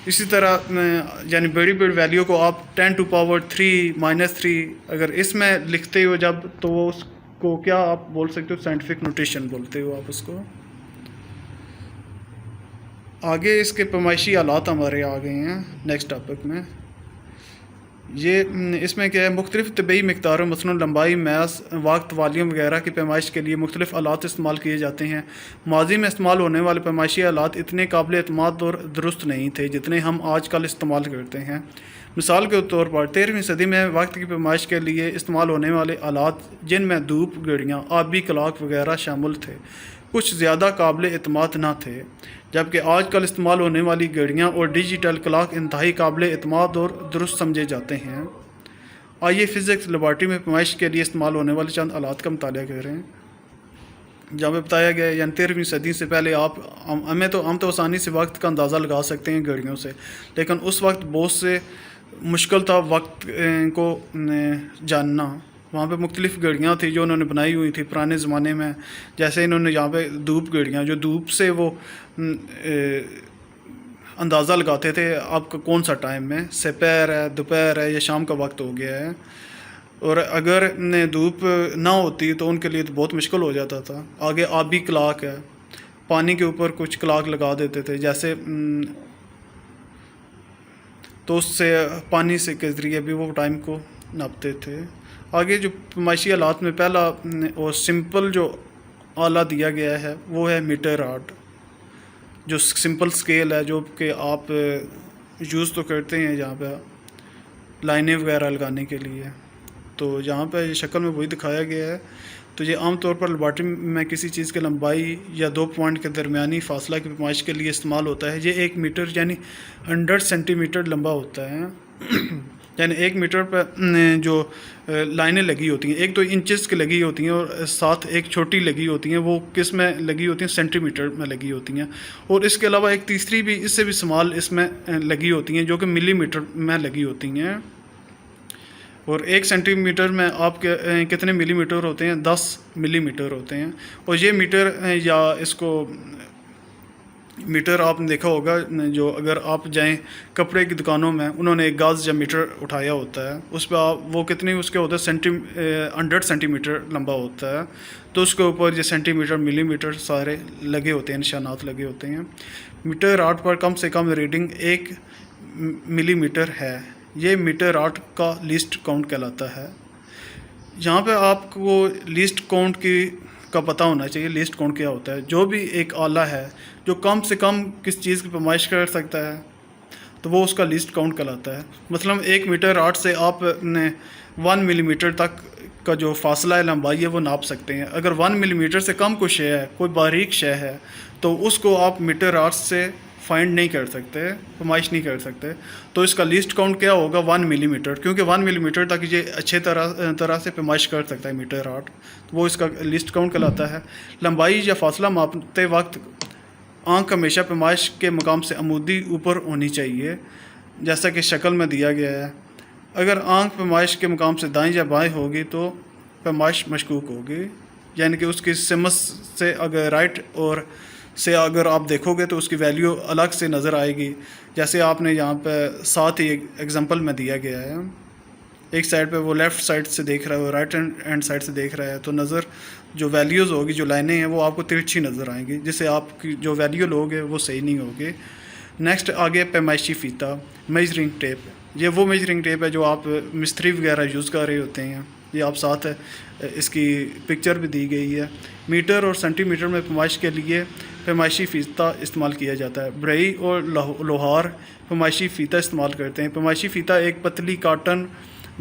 इसी तरह यानी बड़ी वैल्यू को आप 10 टू पावर 3 -3 अगर इसमें लिखते हो जब, तो वो को क्या आप बोल सकते हो, साइंटिफिक नोटेशन बोलते हो आप उसको। आगे इसके पैमाइशी आलात हमारे आ गए हैं नेक्स्ट टॉपिक में। ये इसमें क्या है, मुख्तलिफ़ तबी मकदारों मसलन लंबाई, मैस, वक्त, वॉल्यूम वगैरह की पैमाइश के लिए मुख्तलिफ़ आलात इस्तेमाल किए जाते हैं। माजी में इस्तेमाल होने वाले पैमाइशी आलात इतने काबिल एतमाद और दुरुस्त नहीं थे जितने हम आजकल इस्तेमाल करते हैं। मिसाल के तौर पर 13वीं सदी में वक्त की पैमाइश के लिए इस्तेमाल होने वाले आलात, जिनमें धूप, घड़ियाँ, आबी क्लॉक वगैरह शामिल थे, कुछ ज़्यादा काबिल एतमाद न थे, जबकि आजकल इस्तेमाल होने वाली घड़ियाँ और डिजिटल क्लॉक इंतहाई काबिल एतमाद और दुरुस्त समझे जाते हैं। आइए फ़िज़िक्स लेबॉरेटरी में पैमाइश के लिए इस्तेमाल होने वाले चंद आलात का मुताला करें। जहाँ पे बताया गया है, यानी 13वीं सदी से पहले हम तो आसानी से वक्त का अंदाज़ा लगा सकते हैं घड़ियों से, लेकिन उस वक्त बहुत से मुश्किल था वक्त को जानना। वहाँ पे मुख्तलिफ़ घड़ियाँ थी जो उन्होंने बनाई हुई थी पुराने ज़माने में। जैसे इन्होंने यहाँ पे धूप घड़ियाँ, जो धूप से वो अंदाज़ा लगाते थे आपका कौन सा टाइम है, सपहर है, दोपहर है या शाम का वक्त हो गया है। और अगर धूप ना होती तो उनके लिए तो बहुत मुश्किल हो जाता था। आगे आबी क्लॉक है, पानी के ऊपर कुछ क्लॉक लगा देते थे, जैसे तो उससे पानी से के ज़रिए भी वो टाइम को नापते थे। आगे जो पैमाइशी आलात में पहला और सिंपल जो आला दिया गया है वो है मीटर आर्ट, जो सिंपल स्केल है, जो कि आप यूज़ तो करते हैं जहाँ पे लाइनें वगैरह लगाने के लिए। तो जहाँ पे ये शक्ल में वही दिखाया गया है। तो ये आम तौर पर लेबॉरेटरी में किसी चीज़ की लंबाई या 2 पॉइंट के दरमियानी फासला की पैमाइश के लिए इस्तेमाल होता है। ये 1 मीटर यानी 100 सेंटीमीटर लंबा होता है। यानी 1 मीटर पर जो लाइनें लगी होती हैं, एक तो इंचेस की लगी होती हैं और साथ एक छोटी लगी होती हैं, वो किस में लगी होती हैं, सेंटीमीटर में लगी होती हैं। और इसके अलावा एक तीसरी भी इससे भी स्मॉल इसमें लगी होती हैं, जो कि मिलीमीटर में लगी होती हैं। और 1 सेंटीमीटर में आपके कितने मिलीमीटर होते हैं, 10 मिलीमीटर होते हैं। और ये मीटर या इसको मीटर आपने देखा होगा, जो अगर आप जाएं कपड़े की दुकानों में, उन्होंने एक गाज या मीटर उठाया होता है, उस पर आप वो कितने उसके होते हैं 100 सेंटीमीटर लंबा होता है। तो उसके ऊपर ये सेंटीमीटर, मिलीमीटर सारे लगे होते हैं, निशानात लगे होते हैं। मीटर आर्ट पर कम से कम रीडिंग 1 मिलीमीटर है। ये मीटर आर्ट का लीस्ट काउंट कहलाता है। यहाँ पे आपको लीस्ट काउंट का पता होना चाहिए। लीस्ट काउंट क्या होता है? जो भी एक आला है जो कम से कम किस चीज़ की पैमाइश कर सकता है, तो वो उसका लीस्ट काउंट कहलाता है। मतलब 1 मीटर आर्ट से आप 1 मिलीमीटर तक का जो फासला है, लंबाई है, वो नाप सकते हैं। अगर 1 मिलीमीटर से कम कोई शय है, कोई बारीक शय है, तो उसको आप मीटर आर्ट से फाइंड नहीं कर सकते, पैमाइश नहीं कर सकते। तो इसका लीस्ट काउंट क्या होगा? 1 मिलीमीटर, क्योंकि 1 मिलीमीटर तक ये अच्छे तरह से पैमाइश कर सकता है मीटर आर्ट, तो वो इसका लीस्ट काउंट कहलाता है। लंबाई या फासला मापते वक्त आंख हमेशा पैमाइश के मकाम से अमूदी ऊपर होनी चाहिए, जैसा कि शक्ल में दिया गया है। अगर आंख पैमाइश के मकाम से दाएं या बाएं होगी तो पैमाइश मशकूक होगी, यानी कि उसकी सिमस से अगर राइट और से अगर आप देखोगे तो उसकी वैल्यू अलग से नज़र आएगी। जैसे आपने यहाँ पे साथ ही एग्जांपल में दिया गया है, एक साइड पे वो लेफ़्ट साइड से देख रहा है, वो राइट हैंड साइड से देख रहा है, तो नज़र जो वैल्यूज़ होगी, जो लाइनें हैं, वो आपको तिरछी नज़र आएंगी, जिससे आपकी जो वैल्यू लोगे वो सही नहीं होगी। नेक्स्ट आगे पैमाइशी फ़ीता, मेजरिंग टेप। ये वो मेजरिंग टेप है जो आप मिस्त्री वगैरह यूज़ कर रहे होते हैं। ये आप साथ है, इसकी पिक्चर भी दी गई है। मीटर और सेंटीमीटर में पैमाइश के लिए पैमाइशी फ़ीता इस्तेमाल किया जाता है। ब्रई और लोहार पैमाइशी फ़ीता इस्तेमाल करते हैं। पैमाइशी फ़ीता एक पतली काटन,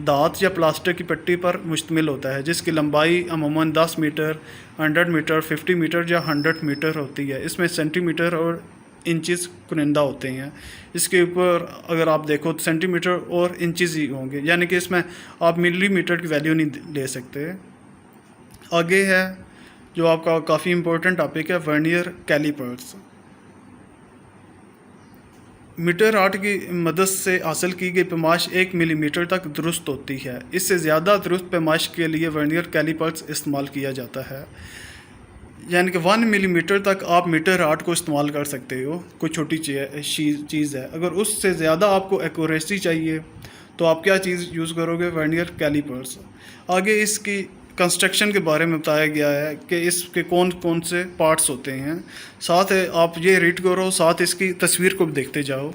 दांत या प्लास्टिक की पट्टी पर मुश्तमिल होता है, जिसकी लंबाई अमूमन 10 मीटर, 100 मीटर, 50 मीटर या 100 मीटर होती है। इसमें सेंटीमीटर और इंचेस कुनिंदा होते हैं। इसके ऊपर अगर आप देखो तो सेंटीमीटर और इंचेस ही होंगे, यानी कि इसमें आप मिलीमीटर की वैल्यू नहीं ले सकते। आगे है जो आपका काफ़ी इम्पोर्टेंट टॉपिक है, वर्नियर कैलिपर्स। मीटर आर्ट की मदद से हासिल की गई पैमाइश 1 मिलीमीटर तक दुरुस्त होती है। इससे ज़्यादा दुरुस्त पैमाइश के लिए वर्नियर कैलिपर्स इस्तेमाल किया जाता है। यानी कि 1 मिलीमीटर तक आप मीटर आर्ट को इस्तेमाल कर सकते हो, कोई छोटी चीज़ है। अगर उससे ज़्यादा आपको एक्यूरेसी चाहिए तो आप क्या चीज़ यूज़ करोगे? Vernier callipers. आगे इसकी कंस्ट्रक्शन के बारे में बताया गया है कि इसके कौन कौन से पार्ट्स होते हैं। साथ आप ये रीड करो, साथ इसकी तस्वीर को भी देखते जाओ।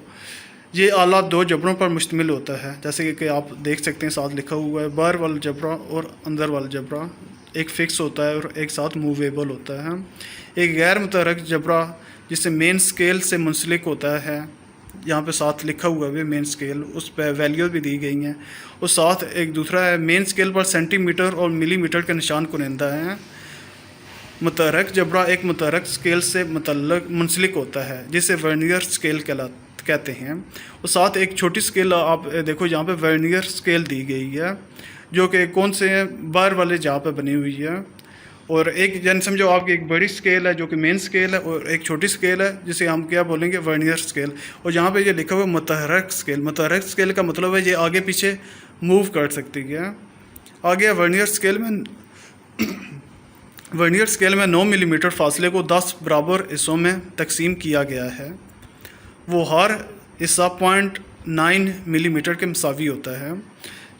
ये आला 2 जबरों पर मुश्तमिल होता है, जैसे कि आप देख सकते हैं, साथ लिखा हुआ है बाहर वाला जबरा और अंदर वाला जबरा। एक फ़िक्स होता है और एक साथ मूवेबल होता है। एक गैर मुतहर्रिक जबरा जिससे मेन स्केल से मुंसलिक होता है, यहाँ पे साथ लिखा हुआ है मेन स्केल, उस पर वैल्यू भी दी गई हैं। और साथ एक दूसरा है मेन स्केल पर सेंटीमीटर और मिलीमीटर के निशान कुनिंदा हैं। मुतहर्रिक जबरा एक मुतहर्रिक स्केल से मुंसलिक होता है जिसे वर्नियर स्केल कहते हैं। और साथ एक छोटी स्केल आप देखो, यहाँ पे वर्नियर स्केल दी गई है जो कि कौन से हैं, बाहर वाले जहाँ पे बनी हुई है। और एक जन समझो आपकी एक बड़ी स्केल है जो कि मेन स्केल है, और एक छोटी स्केल है जिसे हम क्या बोलेंगे, वर्नियर स्केल। और यहाँ पे ये लिखा हुआ है मुतहर्रिक स्केल। मुतहर्रिक स्केल का मतलब है ये आगे पीछे मूव कर सकती है। आगे वर्नियर स्केल में 9 मिलीमीटर फासले को 10 बराबर हिस्सों में तकसीम किया गया है। वो हर हिस्सा 0.9 मिलीमीटर के मुसावी होता है।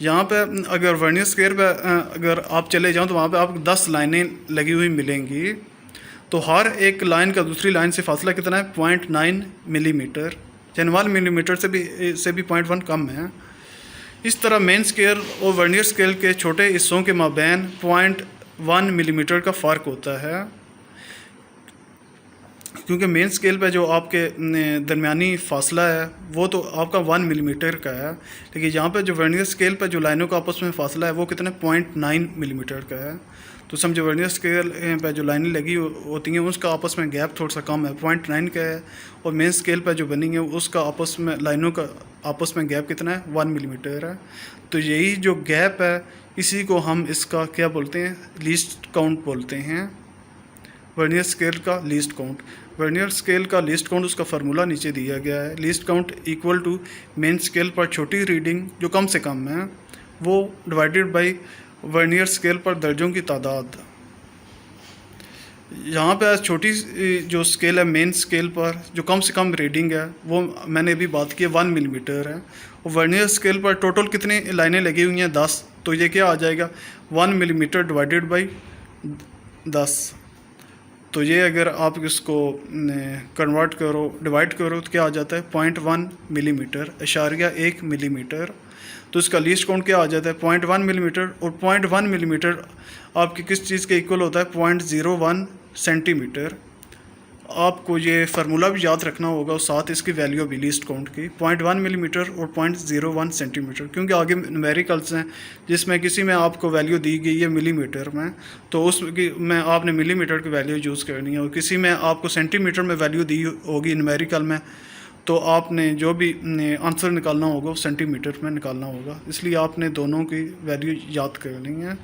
यहाँ पे अगर वर्नियर स्केल पे अगर आप चले जाओ तो वहाँ पे आपको 10 लाइनें लगी हुई मिलेंगी। तो हर एक लाइन का दूसरी लाइन से फासला कितना है, 0.9 मिलीमीटर, यानी 1 मिलीमीटर से भी 0.1 कम है। इस तरह मेन स्केल और वर्नियर स्केल के छोटे हिस्सों के माबैन 0.1 मिलीमीटर का फ़र्क होता है, क्योंकि मेन स्केल पे जो आपके दरमियानी फासला है वो तो आपका 1 मिलीमीटर का है, लेकिन यहाँ पे जो वर्नियर स्केल पे जो लाइनों का आपस में फासला है वो कितना 0.9 मिलीमीटर का है। तो समझो वर्नियर स्केल पे जो लाइनें लगी होती हैं उसका आपस में गैप थोड़ा सा कम है, 0.9 का है। और मेन स्केल पे जो बनी है उसका आपस में लाइनों का आपस में गैप कितना है, 1 मिलीमीटर है। तो यही जो गैप है इसी को हम इसका क्या बोलते हैं, लीस्ट काउंट बोलते हैं। वर्नियर स्केल का लीस्ट काउंट, वर्नियर स्केल का लीस्ट काउंट उसका फार्मूला नीचे दिया गया है। Least count equal to main scale पर छोटी रीडिंग जो कम से कम है वो डिवाइडेड बाय वर्नियर स्केल पर दर्जों की तादाद। यहाँ पे छोटी जो स्केल है मेन स्केल पर जो कम से कम रीडिंग है वो मैंने अभी बात की 1 मिलीमीटर है। और वर्नियर स्केल पर टोटल कितनी लाइनें लगी हुई हैं, 10। तो ये क्या आ जाएगा, 1 मिलीमीटर डिवाइडेड बाई 10। तो ये अगर आप इसको कन्वर्ट करो, डिवाइड करो तो क्या आ जाता है, 0.1 मिलीमीटर इशारिया 1 मिलीमीटर। तो इसका लीस्ट काउंट क्या आ जाता है, 0.1 मिलीमीटर। और 0.1 मिलीमीटर आपकी किस चीज़ के इक्वल होता है, 0.01 सेंटीमीटर। आपको ये फार्मूला भी याद रखना होगा और साथ इसकी वैल्यू भी लीस्ट काउंट की, 0.1 मिलीमीटर और 0.01 सेंटीमीटर, क्योंकि आगे न्यूमेरिकल्स हैं जिसमें किसी में आपको वैल्यू दी गई है मिलीमीटर में, तो उसकी में आपने मिलीमीटर की वैल्यू यूज़ करनी है। और किसी में आपको सेंटीमीटर में वैल्यू दी होगी न्यूमेरिकल में, तो आपने जो भी आंसर निकालना होगा वो सेंटीमीटर में निकालना होगा। इसलिए आपने दोनों की वैल्यू याद करनी है।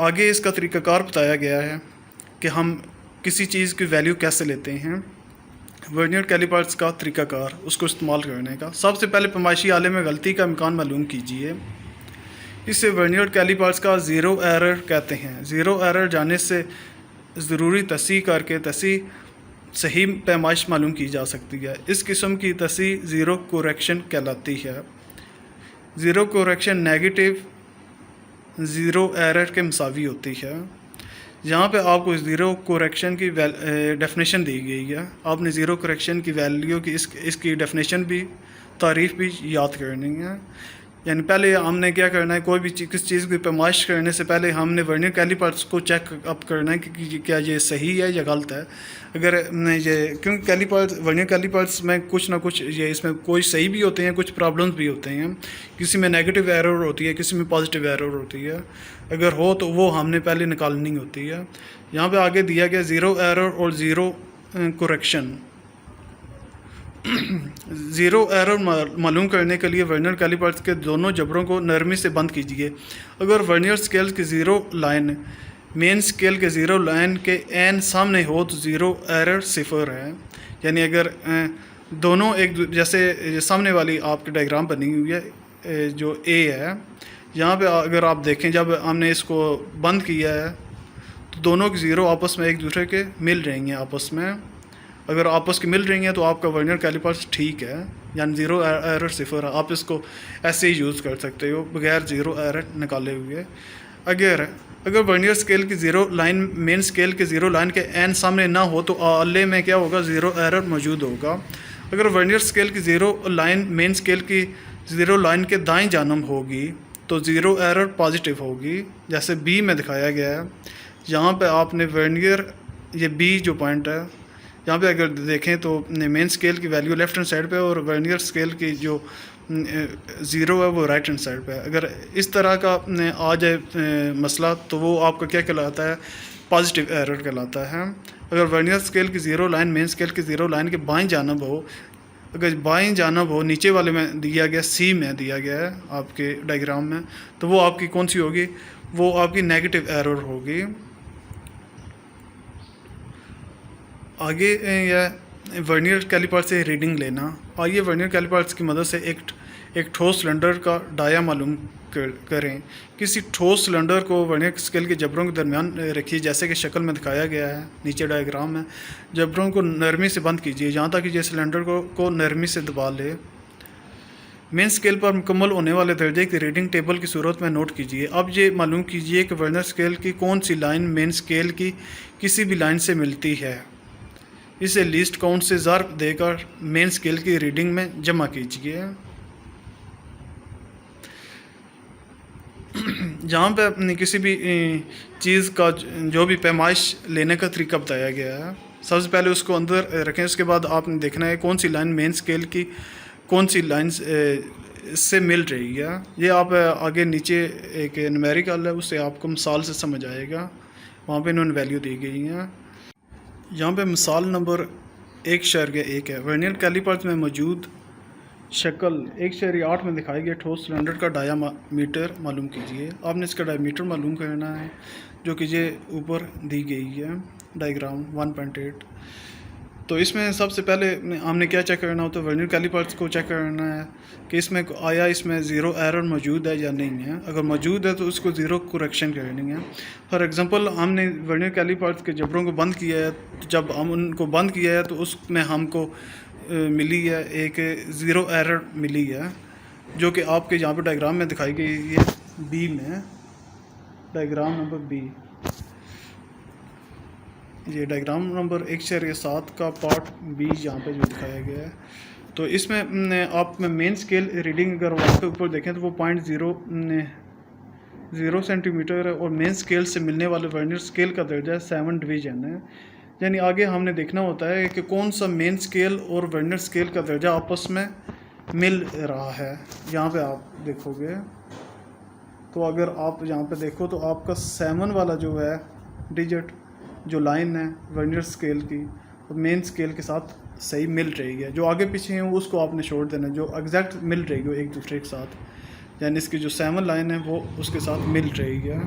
आगे इसका तरीक़ाकार बताया गया है कि हम किसी चीज़ की वैल्यू कैसे लेते हैं। वर्नियर कैलिपर्स का तरीक़ाकार, उसको इस्तेमाल करने का। सबसे पहले पैमाइशी आले में गलती का इम्कान मालूम कीजिए। इसे वर्नियर कैलिपर्स का ज़ीरो एरर कहते हैं। ज़ीरो एरर जाने से ज़रूरी तस्हीह करके सही पैमाइश मालूम की जा सकती है। इस किस्म की तस्हीह ज़ीरो कोरेक्शन कहलाती है। Zero correction negative zero error के मुसावी होती है। यहाँ पे आपको ज़ीरो कोरेक्शन की डेफिनेशन दी गई है। आपने ज़ीरो कोरेक्शन की वैल्यू की इसकी डेफिनेशन भी, तारीफ़ भी याद करनी है। यानी पहले हमने क्या करना है, कोई भी किस चीज़ की पैमाइश करने से पहले हमने वर्नियर कैलिपर्स को चेक अप करना है कि क्या ये सही है या गलत है। अगर ये, क्योंकि कैलिपर्स, वर्नियर कैलिपर्स में कुछ ना कुछ ये इसमें कोई सही भी होते हैं, कुछ प्रॉब्लम्स भी होते हैं। किसी में नेगेटिव एरर होती है, किसी में पॉजिटिव एरर होती है। अगर हो तो वो हमने पहले निकालनी होती है। यहाँ पे आगे दिया गया ज़ीरो एरर और ज़ीरो कोरेक्शन। ज़ीरो एरर मालूम करने के लिए वर्नियर कैलिपर्स के दोनों जबरों को नरमी से बंद कीजिए। अगर वर्नियर स्केल की ज़ीरो लाइन मेन स्केल के ज़ीरो लाइन के एन सामने हो तो ज़ीरो एरर 0 है। यानी अगर दोनों एक जैसे सामने वाली आपकी डायग्राम बनी हुई है जो ए है, यहाँ पे अगर आप देखें जब हमने इसको बंद किया है तो दोनों की ज़ीरो आपस में एक दूसरे के मिल रही हैं आपस में। अगर आपस की मिल रही हैं तो आपका वर्नियर कैलिपर्स ठीक है, यानी ज़ीरो एरर 0 है। आप इसको ऐसे ही यूज़ कर सकते हो बगैर ज़ीरो एरर निकाले हुए। अगर अगर वर्नियर स्केल की ज़ीरो लाइन मेन स्केल के ज़ीरो लाइन के एन सामने ना हो तो आले में क्या होगा, ज़ीरो एरर मौजूद होगा। अगर वर्नियर स्केल की ज़ीरो लाइन मेन स्केल की ज़ीरो लाइन के दाएं जानब होगी तो ज़ीरो एरर पॉजिटिव होगी, जैसे बी में दिखाया गया है। यहाँ पे आपने वर्नियर, ये बी जो पॉइंट है, यहाँ पे अगर देखें तो मेन स्केल की वैल्यू लेफ्ट हैंड साइड पे और वर्नियर स्केल की जो ज़ीरो है वो राइट हैंड साइड पे है। अगर इस तरह का आ जाए मसला तो वो आपका क्या कहलाता है, पॉजिटिव एरर कहलाता है। अगर वर्नियर स्केल की ज़ीरो लाइन मेन स्केल की ज़ीरो लाइन के बाएं जानब हो, अगर बाएं जानब हो, नीचे वाले में दिया गया, सी में दिया गया है आपके डायग्राम में, तो वो आपकी कौन सी होगी, वो आपकी नेगेटिव एरर होगी। आगे यह वर्नियर कैलिपर से रीडिंग लेना। आइए वर्नियर कैलिपर्स की मदद से एक ठोस सिलेंडर का डाया मालूम करें। किसी ठोस सिलेंडर को वर्नियर स्केल के जबरों के दरमियान रखिए, जैसे कि शक्ल में दिखाया गया है नीचे डायग्राम में। जबरों को नरमी से बंद कीजिए यहाँ तक कि ये सिलेंडर को नरमी से दबा ले। मेन स्केल पर मुकम्मल होने वाले दर्जे की रीडिंग टेबल की सूरत में नोट कीजिए। अब ये मालूम कीजिए कि वर्नियर स्केल की कौन सी लाइन मेन स्केल की किसी भी लाइन से मिलती है। इसे लीस्ट काउंट से ज़र्ब देकर मेन स्केल की रीडिंग में जमा कीजिए। जहाँ पे अपनी किसी भी चीज़ का जो भी पैमाइश लेने का तरीका बताया गया है, सबसे पहले उसको अंदर रखें। उसके बाद आपने देखना है कौन सी लाइन मेन स्केल की कौन सी लाइन से मिल रही है। ये आप आगे नीचे एक न्यूमेरिकल है, उससे आपको मिसाल से समझ आएगा। वहाँ पे इन्होंने वैल्यू दी गई हैं। यहाँ पे मिसाल नंबर 1.1 है। वर्नियर कैलिपर्स में मौजूद शक्ल 1.8 में दिखाई गई ठोस सिलेंडर का डायामीटर मालूम कीजिए। आपने इसका डायामीटर मालूम करना है, जो कि ये ऊपर दी गई है डायग्राम 1.8। तो इसमें सबसे पहले हमने क्या चेक करना होता है, वर्नियर कैलिपर्स को चेक करना है कि इसमें आया इसमें ज़ीरो एरर मौजूद है या नहीं है। अगर मौजूद है तो उसको ज़ीरो करेक्शन करनी है। फॉर एग्जांपल हमने वर्नियर कैलिपर्स के जबरों को बंद किया है, तो जब हम उनको बंद किया है तो उसमें हमको मिली है एक ज़ीरो एरर मिली है, जो कि आपके यहाँ पर डायग्राम में दिखाई गई है बी में, डायग्राम नंबर बी। ये डायग्राम नंबर 1.7 का पार्ट बी यहाँ पे जो दिखाया गया है। तो इसमें आप मेन स्केल रीडिंग अगर वहाँ पे ऊपर देखें तो वो 0.0 सेंटीमीटर है और मेन स्केल से मिलने वाले वर्नियर स्केल का दर्जा 7 डिवीजन है। यानी आगे हमने देखना होता है कि कौन सा मेन स्केल और वर्नियर स्केल का दर्जा आपस में मिल रहा है। यहाँ पे आप देखोगे तो अगर आप यहाँ पे देखो तो आपका 7 वाला जो है डिजिट जो लाइन है वर्नियर स्केल की वो मेन स्केल के साथ सही मिल रही है। जो आगे पीछे है उसको आपने छोड़ देना, जो एग्जैक्ट मिल रही है एक दूसरे के साथ, यानी इसकी जो 7 लाइन है वो उसके साथ मिल रही है,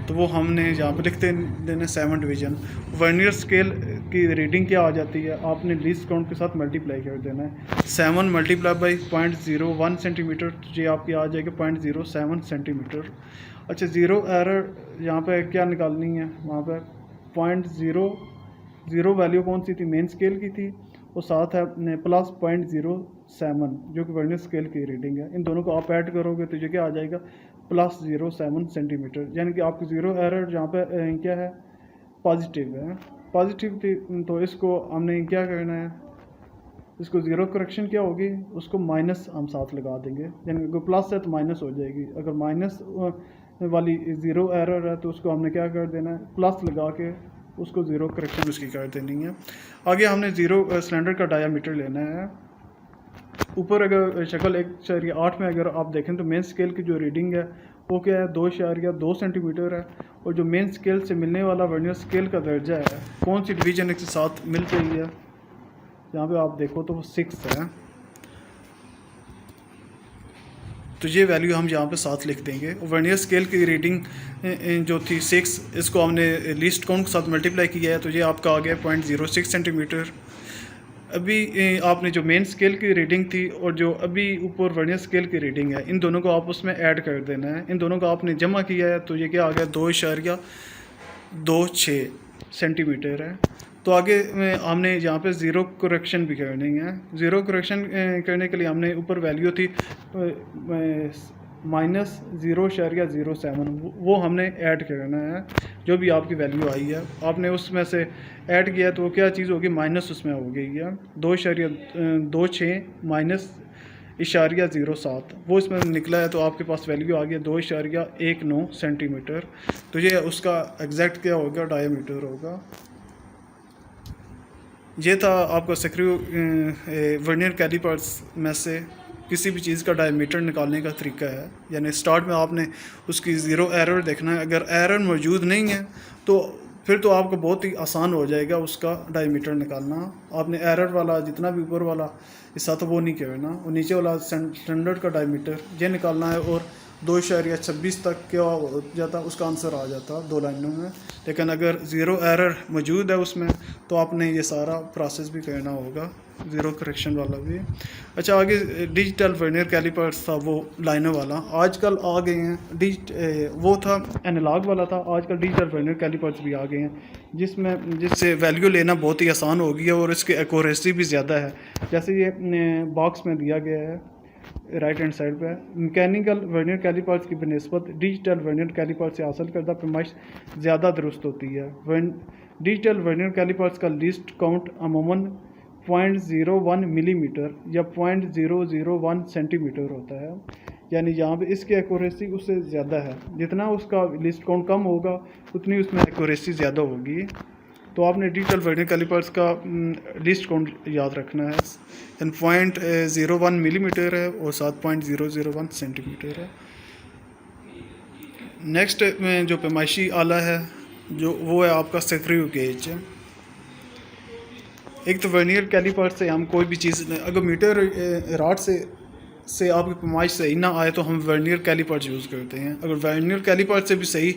तो वो हमने यहाँ पर लिखते देना 7 डिवीज़न। वर्नियर स्केल की रीडिंग क्या आ जाती है, आपने लीस्ट काउंट के साथ मल्टीप्लाई कर देना है। 7 मल्टीप्लाई बाई 0.01 सेंटीमीटर, ये आपकी आ जाएगी 0.07 सेंटीमीटर। अच्छा, ज़ीरो एरर यहाँ पे क्या निकालनी है, वहाँ पे 0.00 वैल्यू कौन सी थी, मेन स्केल की थी, और साथ है प्लस 0.07 जो कि वर्नियर स्केल की रीडिंग है। इन दोनों को आप ऐड करोगे तो ये क्या आ जाएगा, +07 सेंटीमीटर। यानी कि आपकी ज़ीरो एरर यहाँ पे क्या है, पॉजिटिव है, पॉजिटिव थी। तो इसको हमने क्या करना है, इसको ज़ीरो करेक्शन क्या होगी, उसको माइनस हम साथ लगा देंगे, यानी अगर प्लस है तो माइनस हो जाएगी। अगर माइनस वाली ज़ीरो एरर है तो उसको हमने क्या कर देना है, प्लस लगा के उसको ज़ीरो करेक्शन उसकी कर देनी है। आगे हमने ज़ीरो सिलेंडर का डायामीटर लेना है। ऊपर अगर शक्ल 1.8 में अगर आप देखें तो मेन स्केल की जो रीडिंग है वो क्या है, 2.2 सेंटीमीटर है, और जो मेन स्केल से मिलने वाला वर्नियर स्केल का दर्जा है कौन सी डिवीज़न के साथ मिल रही है, यहाँ पे आप देखो तो वो 6 है। तो ये वैल्यू हम यहाँ पे साथ लिख देंगे। वर्नियर स्केल की रीडिंग जो थी 6, इसको हमने लीस्ट काउंट के साथ मल्टीप्लाई किया है, तो ये आपका आ गया 0.06 सेंटीमीटर। अभी आपने जो मेन स्केल की रीडिंग थी और जो अभी ऊपर वर्नियर स्केल की रीडिंग है, इन दोनों को आप उसमें ऐड कर देना है। इन दोनों को आपने जमा किया है तो ये क्या आ गया, 2.26 सेंटीमीटर है। तो आगे हमने यहाँ पे ज़ीरो करेक्शन भी करनी है। ज़ीरो करेक्शन करने के लिए हमने ऊपर वैल्यू थी -0.07 वो हमने ऐड करना है। जो भी आपकी वैल्यू आई है आपने उसमें से ऐड किया तो वो क्या चीज़ होगी, माइनस उसमें हो गई है 2.26 -0.07 वो इसमें निकला है। तो आपके पास वैल्यू आ गया 2.19 सेंटीमीटर। तो ये उसका एग्जैक्ट क्या होगा, डायमीटर होगा। ये था आपका स्क्रू वर्नियर कैलिपर्स में से किसी भी चीज़ का डायमीटर निकालने का तरीका है। यानी स्टार्ट में आपने उसकी ज़ीरो एरर देखना है। अगर एरर मौजूद नहीं है तो फिर तो आपको बहुत ही आसान हो जाएगा उसका डायमीटर निकालना। आपने एरर वाला जितना भी ऊपर वाला हिस्सा तो वो नहीं करना, वो नीचे वाला स्टैंडर्ड का डायमीटर ये निकालना है। और 2.26 तक क्या हो जाता, उसका आंसर आ जाता 2 लाइनों में। लेकिन अगर ज़ीरो एरर मौजूद है उसमें तो आपने ये सारा प्रोसेस भी करना होगा, ज़ीरो करेक्शन वाला भी। अच्छा, आगे डिजिटल वर्नियर कैलिपर्स था वो लाइनों वाला, आजकल आ गए हैं। वो था एनालॉग वाला था, आजकल डिजिटल वर्नियर कैलिपर्स भी आ गए हैं जिससे वैल्यू लेना बहुत ही आसान हो गया और इसकी एक्यूरेसी भी ज़्यादा है। जैसे ये बॉक्स में दिया गया है राइट हैंड साइड पे, मैकेनिकल वर्नियर कैलिपर्स की बनस्बत डिजिटल वर्नियर कैलिपर्स से हासिल करदा पैमाइश ज़्यादा दुरुस्त होती है। डिजिटल वर्नियर कैलिपर्स का लीस्ट काउंट अमूमन 0.01 मिलीमीटर या 0.001 सेंटीमीटर होता है। यानी यहाँ पे इसकी एक्यूरेसी उससे ज़्यादा है, जितना उसका लिस्ट काउंट कम होगा उतनी उसमें एक्यूरेसी ज़्यादा होगी। तो आपने डिजिटल वर्नियर कैलिपर्स का लिस्ट काउंट याद रखना है। 0.01 मिलीमीटर है और 7.001 सेंटीमीटर है। नेक्स्ट में जो पैमाइशी आला है जो वो है आपका स्क्रू गेज। एक तो वर्नियर कैलिपर से हम कोई भी चीज़, अगर मीटर रॉड से आपकी पैमाइश सही ना आए तो हम वर्नियर कैलिपर यूज़ करते हैं। अगर वर्नियर कैलिपर से भी सही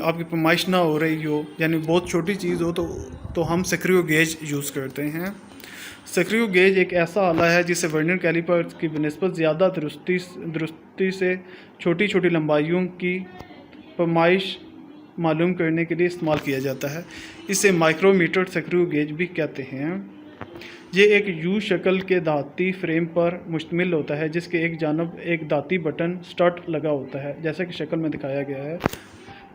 आपकी पैमाइश ना हो रही हो, यानी बहुत छोटी चीज़ हो, तो हम स्क्रू गेज यूज़ करते हैं। स्क्रू गेज एक ऐसा आला है जिसे वर्नियर कैलिपर की बनस्बत ज़्यादा दुरुस्ती से छोटी छोटी लंबाइयों की पैमाइश मालूम करने के लिए इस्तेमाल किया जाता है। इसे माइक्रोमीटर स्क्रू गेज भी कहते हैं। ये एक यू शक्ल के धाती फ्रेम पर मुश्तमिल होता है जिसके एक जानब एक धाती बटन स्टार्ट लगा होता है, जैसा कि शक्ल में दिखाया गया है।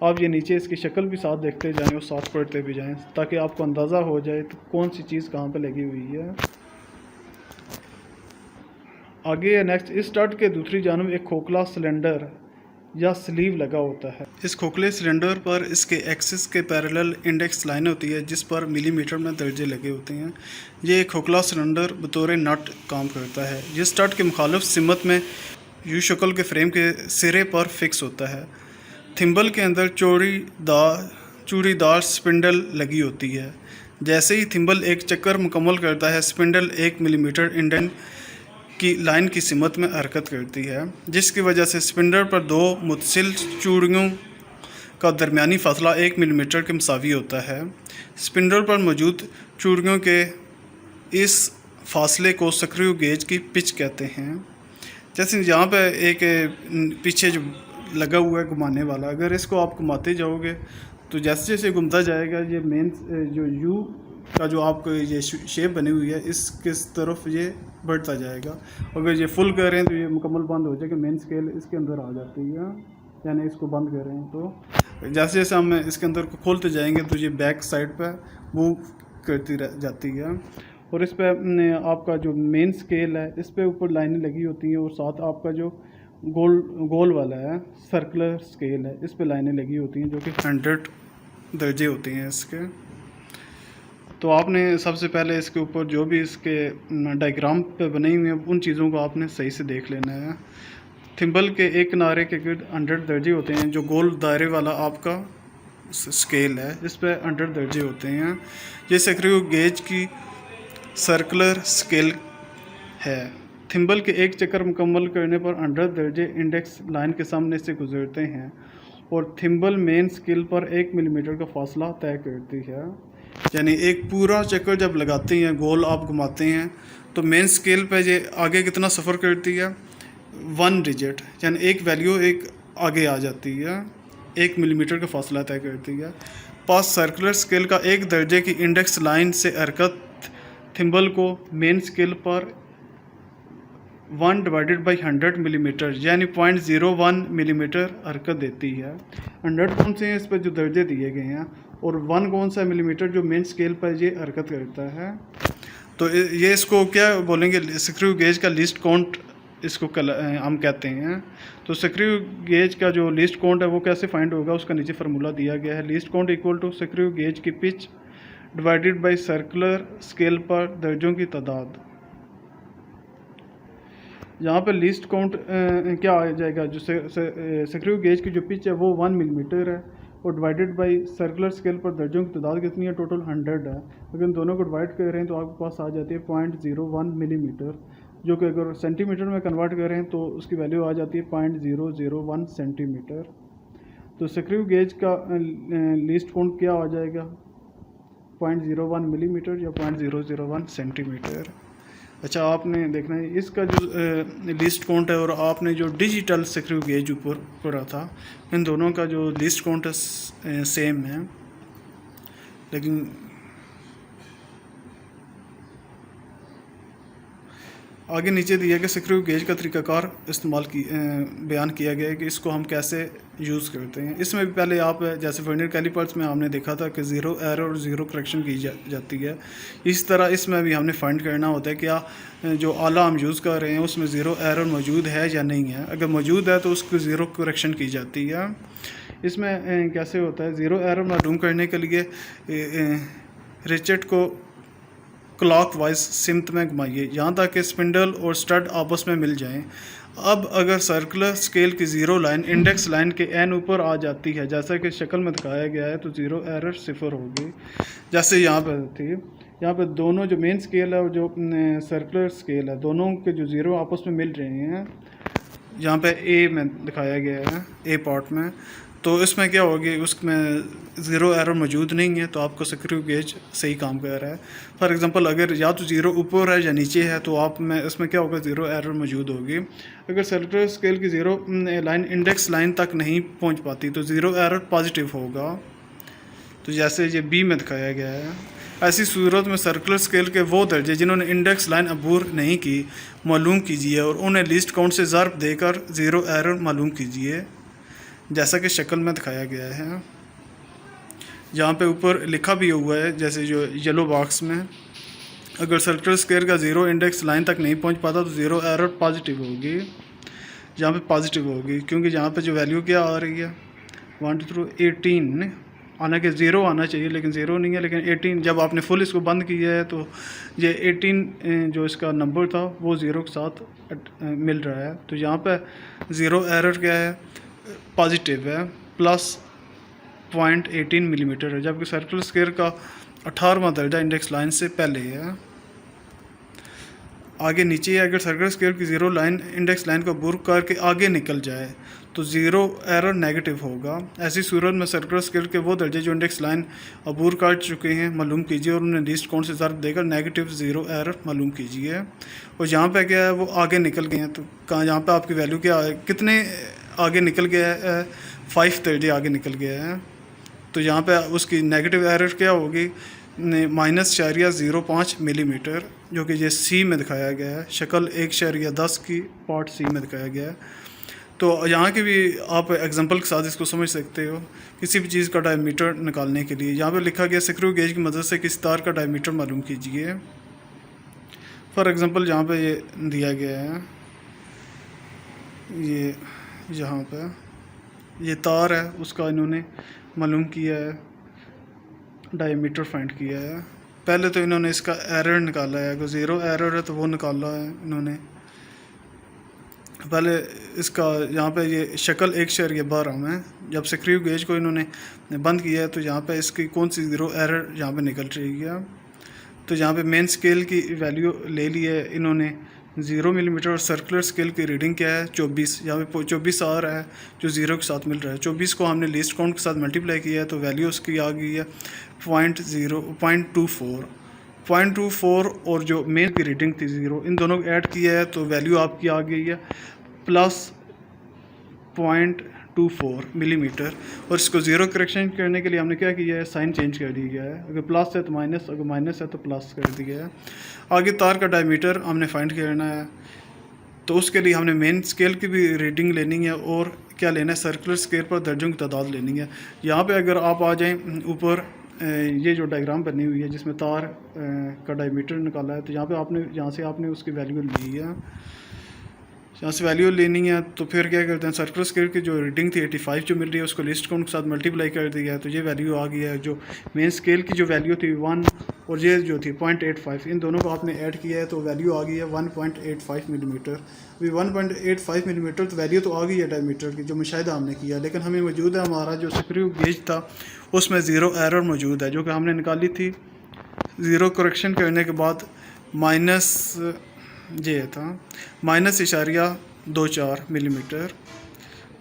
आप ये नीचे इसकी शक्ल भी साथ देखते जाएं और साथ पढ़ते भी जाएं ताकि आपको अंदाज़ा हो जाए तो कौन सी चीज़ कहाँ पे लगी हुई है। आगे नेक्स्ट, इस स्टार्ट के दूसरी जानब एक खोखला सिलेंडर या स्लीव लगा होता है। इस खोखले सिलेंडर पर इसके एक्सिस के पैरेलल इंडेक्स लाइन होती है जिस पर मिलीमीटर में दर्जे लगे होते हैं। ये एक खोखला सिलेंडर बतौर नट काम करता है। ये स्टड के मुखालिफ सिमत में यू शक्ल के फ्रेम के सिरे पर फिक्स होता है। थिम्बल के अंदर चूड़ीदार स्पिंडल लगी होती है। जैसे ही थिम्बल एक चक्कर मुकम्मल करता है, स्पिंडल 1 मिलीमीटर इंडेंट की लाइन की सिमत में हरकत करती है, जिसकी वजह से स्पिंडल पर दो मुतसिल चूड़ियों का दरमियानी फासला 1 मिलीमीटर के मुसावी होता है। स्पिंडल पर मौजूद चूड़ियों के इस फासले को स्क्रू गेज की पिच कहते हैं। जैसे यहाँ पे एक पीछे जो लगा हुआ है घुमाने वाला, अगर इसको आप घुमाते जाओगे तो जैसे जैसे घूमता जाएगा ये मेन जो यू का जो आपको ये शेप बनी हुई है इसके तरफ ये बढ़ता जाएगा। अगर ये फुल कर रहे हैं तो ये मुकम्मल बंद हो जाएगा, मेन स्केल इसके अंदर आ जाती है। यानी इसको बंद कर रहे हैं तो जैसे जैसे हम इसके अंदर को खोलते जाएंगे तो ये बैक साइड पर मूव करती जाती है। और इस पर आपका जो मेन स्केल है इस पर ऊपर लाइनें लगी होती हैं और साथ आपका जो गोल वाला है सर्कुलर स्केल है इस पे लाइनें लगी होती हैं जो कि 100 दर्जे होती हैं इसके। तो आपने सबसे पहले इसके ऊपर जो भी इसके डायग्राम पे बने हुए हैं उन चीज़ों को आपने सही से देख लेना है। थिम्बल के एक किनारे के गिर्द 100 दर्जे होते हैं। जो गोल दायरे वाला आपका स्केल है इस पे 100 दर्जे होते हैं। ये स्क्रू गेज की सर्कुलर स्केल है। थिम्बल के एक चक्कर मुकम्मल करने पर 100 दर्जे इंडेक्स लाइन के सामने से गुजरते हैं और थिम्बल मेन स्केल पर 1 मिलीमीटर का फासला तय करती है। यानी एक पूरा चक्कर जब लगाते हैं, गोल आप घुमाते हैं तो मेन स्केल पे ये आगे कितना सफ़र करती है 1 डिजिट, यानी एक वैल्यू एक आगे आ जाती है, 1 मिलीमीटर का फासला तय करती है। पास सर्कुलर स्केल का 1 दर्जे की इंडेक्स लाइन से हरकत थिम्बल को मेन स्केल पर 1 डिवाइडेड बाई 100 मिलीमीटर यानी 0.01 मिलीमीटर हरकत देती है। 100 कौन से हैं इस पर जो दर्जे दिए गए हैं, और 1 कौन सा मिलीमीटर जो मेन स्केल पर ये हरकत करता है। तो ये इसको क्या बोलेंगे, स्क्रू गेज का लीस्ट काउंट इसको हम कहते हैं। तो स्क्रू गेज का जो लीस्ट काउंट है वो कैसे फाइंड होगा, उसका नीचे फार्मूला दिया गया है। Least count equal to screw gauge की pitch divided by circular scale पर दर्जों की तादाद। यहाँ पर लीस्ट काउंट क्या आ जाएगा, जो स्क्रू गेज की जो पिच है वो 1 मिलीमीटर है, और डिवाइडेड बाय सर्कुलर स्केल पर दर्जों की तादाद कितनी है, टोटल 100 है। अगर इन दोनों को डिवाइड कर रहे हैं तो आपके पास आ जाती है 0.01 मिलीमीटर, जो कि अगर सेंटीमीटर में कन्वर्ट कर रहे हैं तो उसकी वैल्यू आ जाती है 0.001 सेंटीमीटर। तो स्क्रू गेज का लीस्ट काउंट क्या आ जाएगा, 0.01 मिलीमीटर या 0.001 सेंटीमीटर। अच्छा, आपने देखना है इसका जो लिस्ट काउंट है और आपने जो डिजिटल स्क्रू गेज ऊपर पढ़ा था, इन दोनों का जो लिस्ट काउंट है सेम है, लेकिन आगे नीचे दिया गया स्क्रू गेज का तरीकाकार बयान किया गया है कि इसको हम कैसे यूज़ करते हैं। इसमें भी पहले आप जैसे वर्नियर कैलिपर्स में हमने देखा था कि ज़ीरो एरर और ज़ीरो करेक्शन की जाती है, इस तरह इसमें भी हमने फाइंड करना होता है क्या जो आला हम यूज़ कर रहे हैं उसमें ज़ीरो एरर मौजूद है या नहीं है। अगर मौजूद है तो उसको ज़ीरो करेक्शन की जाती है। इसमें कैसे होता है, ज़ीरो एरर मालूम करने के लिए रिचेट को क्लॉकवाइज सिमत में घुमाइए यहाँ तक कि स्पिंडल और स्टड आपस में मिल जाएं। अब अगर सर्कुलर स्केल की ज़ीरो लाइन इंडेक्स लाइन के एन ऊपर आ जाती है, जैसा कि शक्ल में दिखाया गया है, तो ज़ीरो एरर 0 होगी। जैसे यहाँ पर थी, यहाँ पर दोनों जो मेन स्केल है और जो सर्कुलर स्केल है, दोनों के जो ज़ीरो आपस में मिल रहे हैं, यहाँ पे ए में दिखाया गया है, ए पार्ट में। तो इसमें क्या होगी, उसमें ज़ीरो एरर मौजूद नहीं है, तो आपको स्क्रू गेज सही काम कर रहा है। फॉर एग्जांपल अगर या तो ज़ीरो ऊपर है या नीचे है तो आप में इसमें क्या होगा, ज़ीरो एरर मौजूद होगी। अगर सर्कुलर स्केल की ज़ीरो लाइन इंडेक्स लाइन तक नहीं पहुंच पाती तो ज़ीरो एरर पॉजिटिव होगा। तो जैसे ये बी में दिखाया गया है, ऐसी सूरत में सर्कुलर स्केल के वो दर्जे जिन्होंने इंडेक्स लाइन अबूर नहीं की मालूम कीजिए और उन्हें लिस्ट काउंट से ज़र्ब देकर ज़ीरो एरर मालूम कीजिए, जैसा कि शक्ल में दिखाया गया है। जहाँ पे ऊपर लिखा भी हुआ है, जैसे जो येलो बॉक्स में, अगर सर्कुलर स्केल का ज़ीरो इंडेक्स लाइन तक नहीं पहुँच पाता तो ज़ीरो एरर पॉजिटिव होगी। यहाँ पे पॉजिटिव होगी क्योंकि यहाँ पे जो वैल्यू क्या आ रही है 1 थ्रू 18 आना के ज़ीरो आना चाहिए, लेकिन ज़ीरो नहीं है, लेकिन 18 जब आपने फुल इसको बंद किया है तो ये 18 जो इसका नंबर था वो ज़ीरो के साथ मिल रहा है। तो यहाँ पे ज़ीरो एरर क्या है, पॉजिटिव है, प्लस 0.18 मिलीमीटर है, जबकि सर्कुलर स्केल का 18वां दर्जा इंडेक्स लाइन से पहले है। आगे नीचे है, अगर सर्कुलर स्केल की ज़ीरो लाइन इंडेक्स लाइन को अबूर करके आगे निकल जाए तो ज़ीरो एरर नेगेटिव होगा। ऐसी सूरत में सर्कुलर स्केल के वो दर्जे जो इंडेक्स लाइन अबूर कर चुके हैं मालूम कीजिए और उन्हें लीस्ट काउंट से ज़र्ब देकर नेगेटिव ज़ीरो एरर मालूम कीजिए। और जहाँ पे क्या है वो आगे निकल गए हैं, तो कहाँ यहाँ पे आपकी वैल्यू क्या है, कितने आगे निकल गया है, 5 दर्जे आगे निकल गया है। तो यहाँ पे उसकी नेगेटिव एरर क्या होगी, -0.05 मिलीमीटर, जो कि ये सी में दिखाया गया है। शक्ल 1.10 की पार्ट सी में दिखाया गया है। तो यहाँ के भी आप एग्जांपल के साथ इसको समझ सकते हो। किसी भी चीज़ का डायमीटर निकालने के लिए यहाँ पे लिखा गया स्क्रू गेज की मदद से किसी तार का डायमीटर मालूम कीजिए। फॉर एग्जांपल यहाँ पे ये दिया गया है, ये यहाँ पे ये तार है, उसका इन्होंने मालूम किया है, डायमीटर फाइंड किया है। पहले तो इन्होंने इसका एरर निकाला है, अगर ज़ीरो एरर है तो वो निकाला है इन्होंने। पहले इसका यहाँ पे ये शक्ल 1.12 में जब स्क्रू गेज को इन्होंने बंद किया है तो यहाँ पे इसकी कौन सी ज़ीरो एरर यहाँ पे निकल रही है। तो यहाँ पे मेन स्केल की वैल्यू ले ली है इन्होंने 0 मिलीमीटर, और सर्कुलर स्केल की रीडिंग क्या है 24, यहाँ पे 24 आ रहा है जो ज़ीरो के साथ मिल रहा है। 24 को हमने लीस्ट काउंट के साथ मल्टीप्लाई किया है तो वैल्यू उसकी आ गई है 0.24 और जो मेन की रीडिंग थी 0, इन दोनों को ऐड किया है तो वैल्यू आपकी आ गई है +0.24 मिलीमीटर। और इसको ज़ीरो करेक्शन करने के लिए हमने क्या किया है, साइन चेंज कर दिया है, अगर प्लस है तो माइनस, अगर माइनस है तो प्लस कर दिया है। आगे तार का डायमीटर हमने फाइंड करना है। तो उसके लिए हमने मेन स्केल की भी रीडिंग लेनी है और क्या लेना है, सर्कुलर स्केल पर दर्जों की तादाद लेनी है। यहाँ पे अगर आप आ जाएं ऊपर, ये जो डायग्राम बनी हुई है जिसमें तार का डायमीटर निकाला है, तो यहाँ से आपने उसकी वैल्यू ली है, यहाँ से वैल्यू लेनी है। तो फिर क्या करते हैं, सर्कुलर स्केल की जो रीडिंग थी 85 जो मिल रही है उसको लिस्ट काउंट के साथ मल्टीप्लाई कर दिया है, तो ये वैल्यू आ गई है। जो मेन स्केल की जो वैल्यू थी 1 और ये जो थी 0.85, इन दोनों को आपने ऐड किया है तो वैल्यू आ गई है 1.85 मिलीमीटर। अभी 1.85 मिलीमीटर तो वैल्यू तो आ गई है डायमीटर की जो मुशाहिदा हमने किया, लेकिन हमें मौजूद है हमारा जो स्क्रू गेज था उसमें ज़ीरो एरर मौजूद है जो कि हमने निकाली थी। ज़ीरो करेक्शन करने के बाद माइनस ये था -24 मिलीमीटर,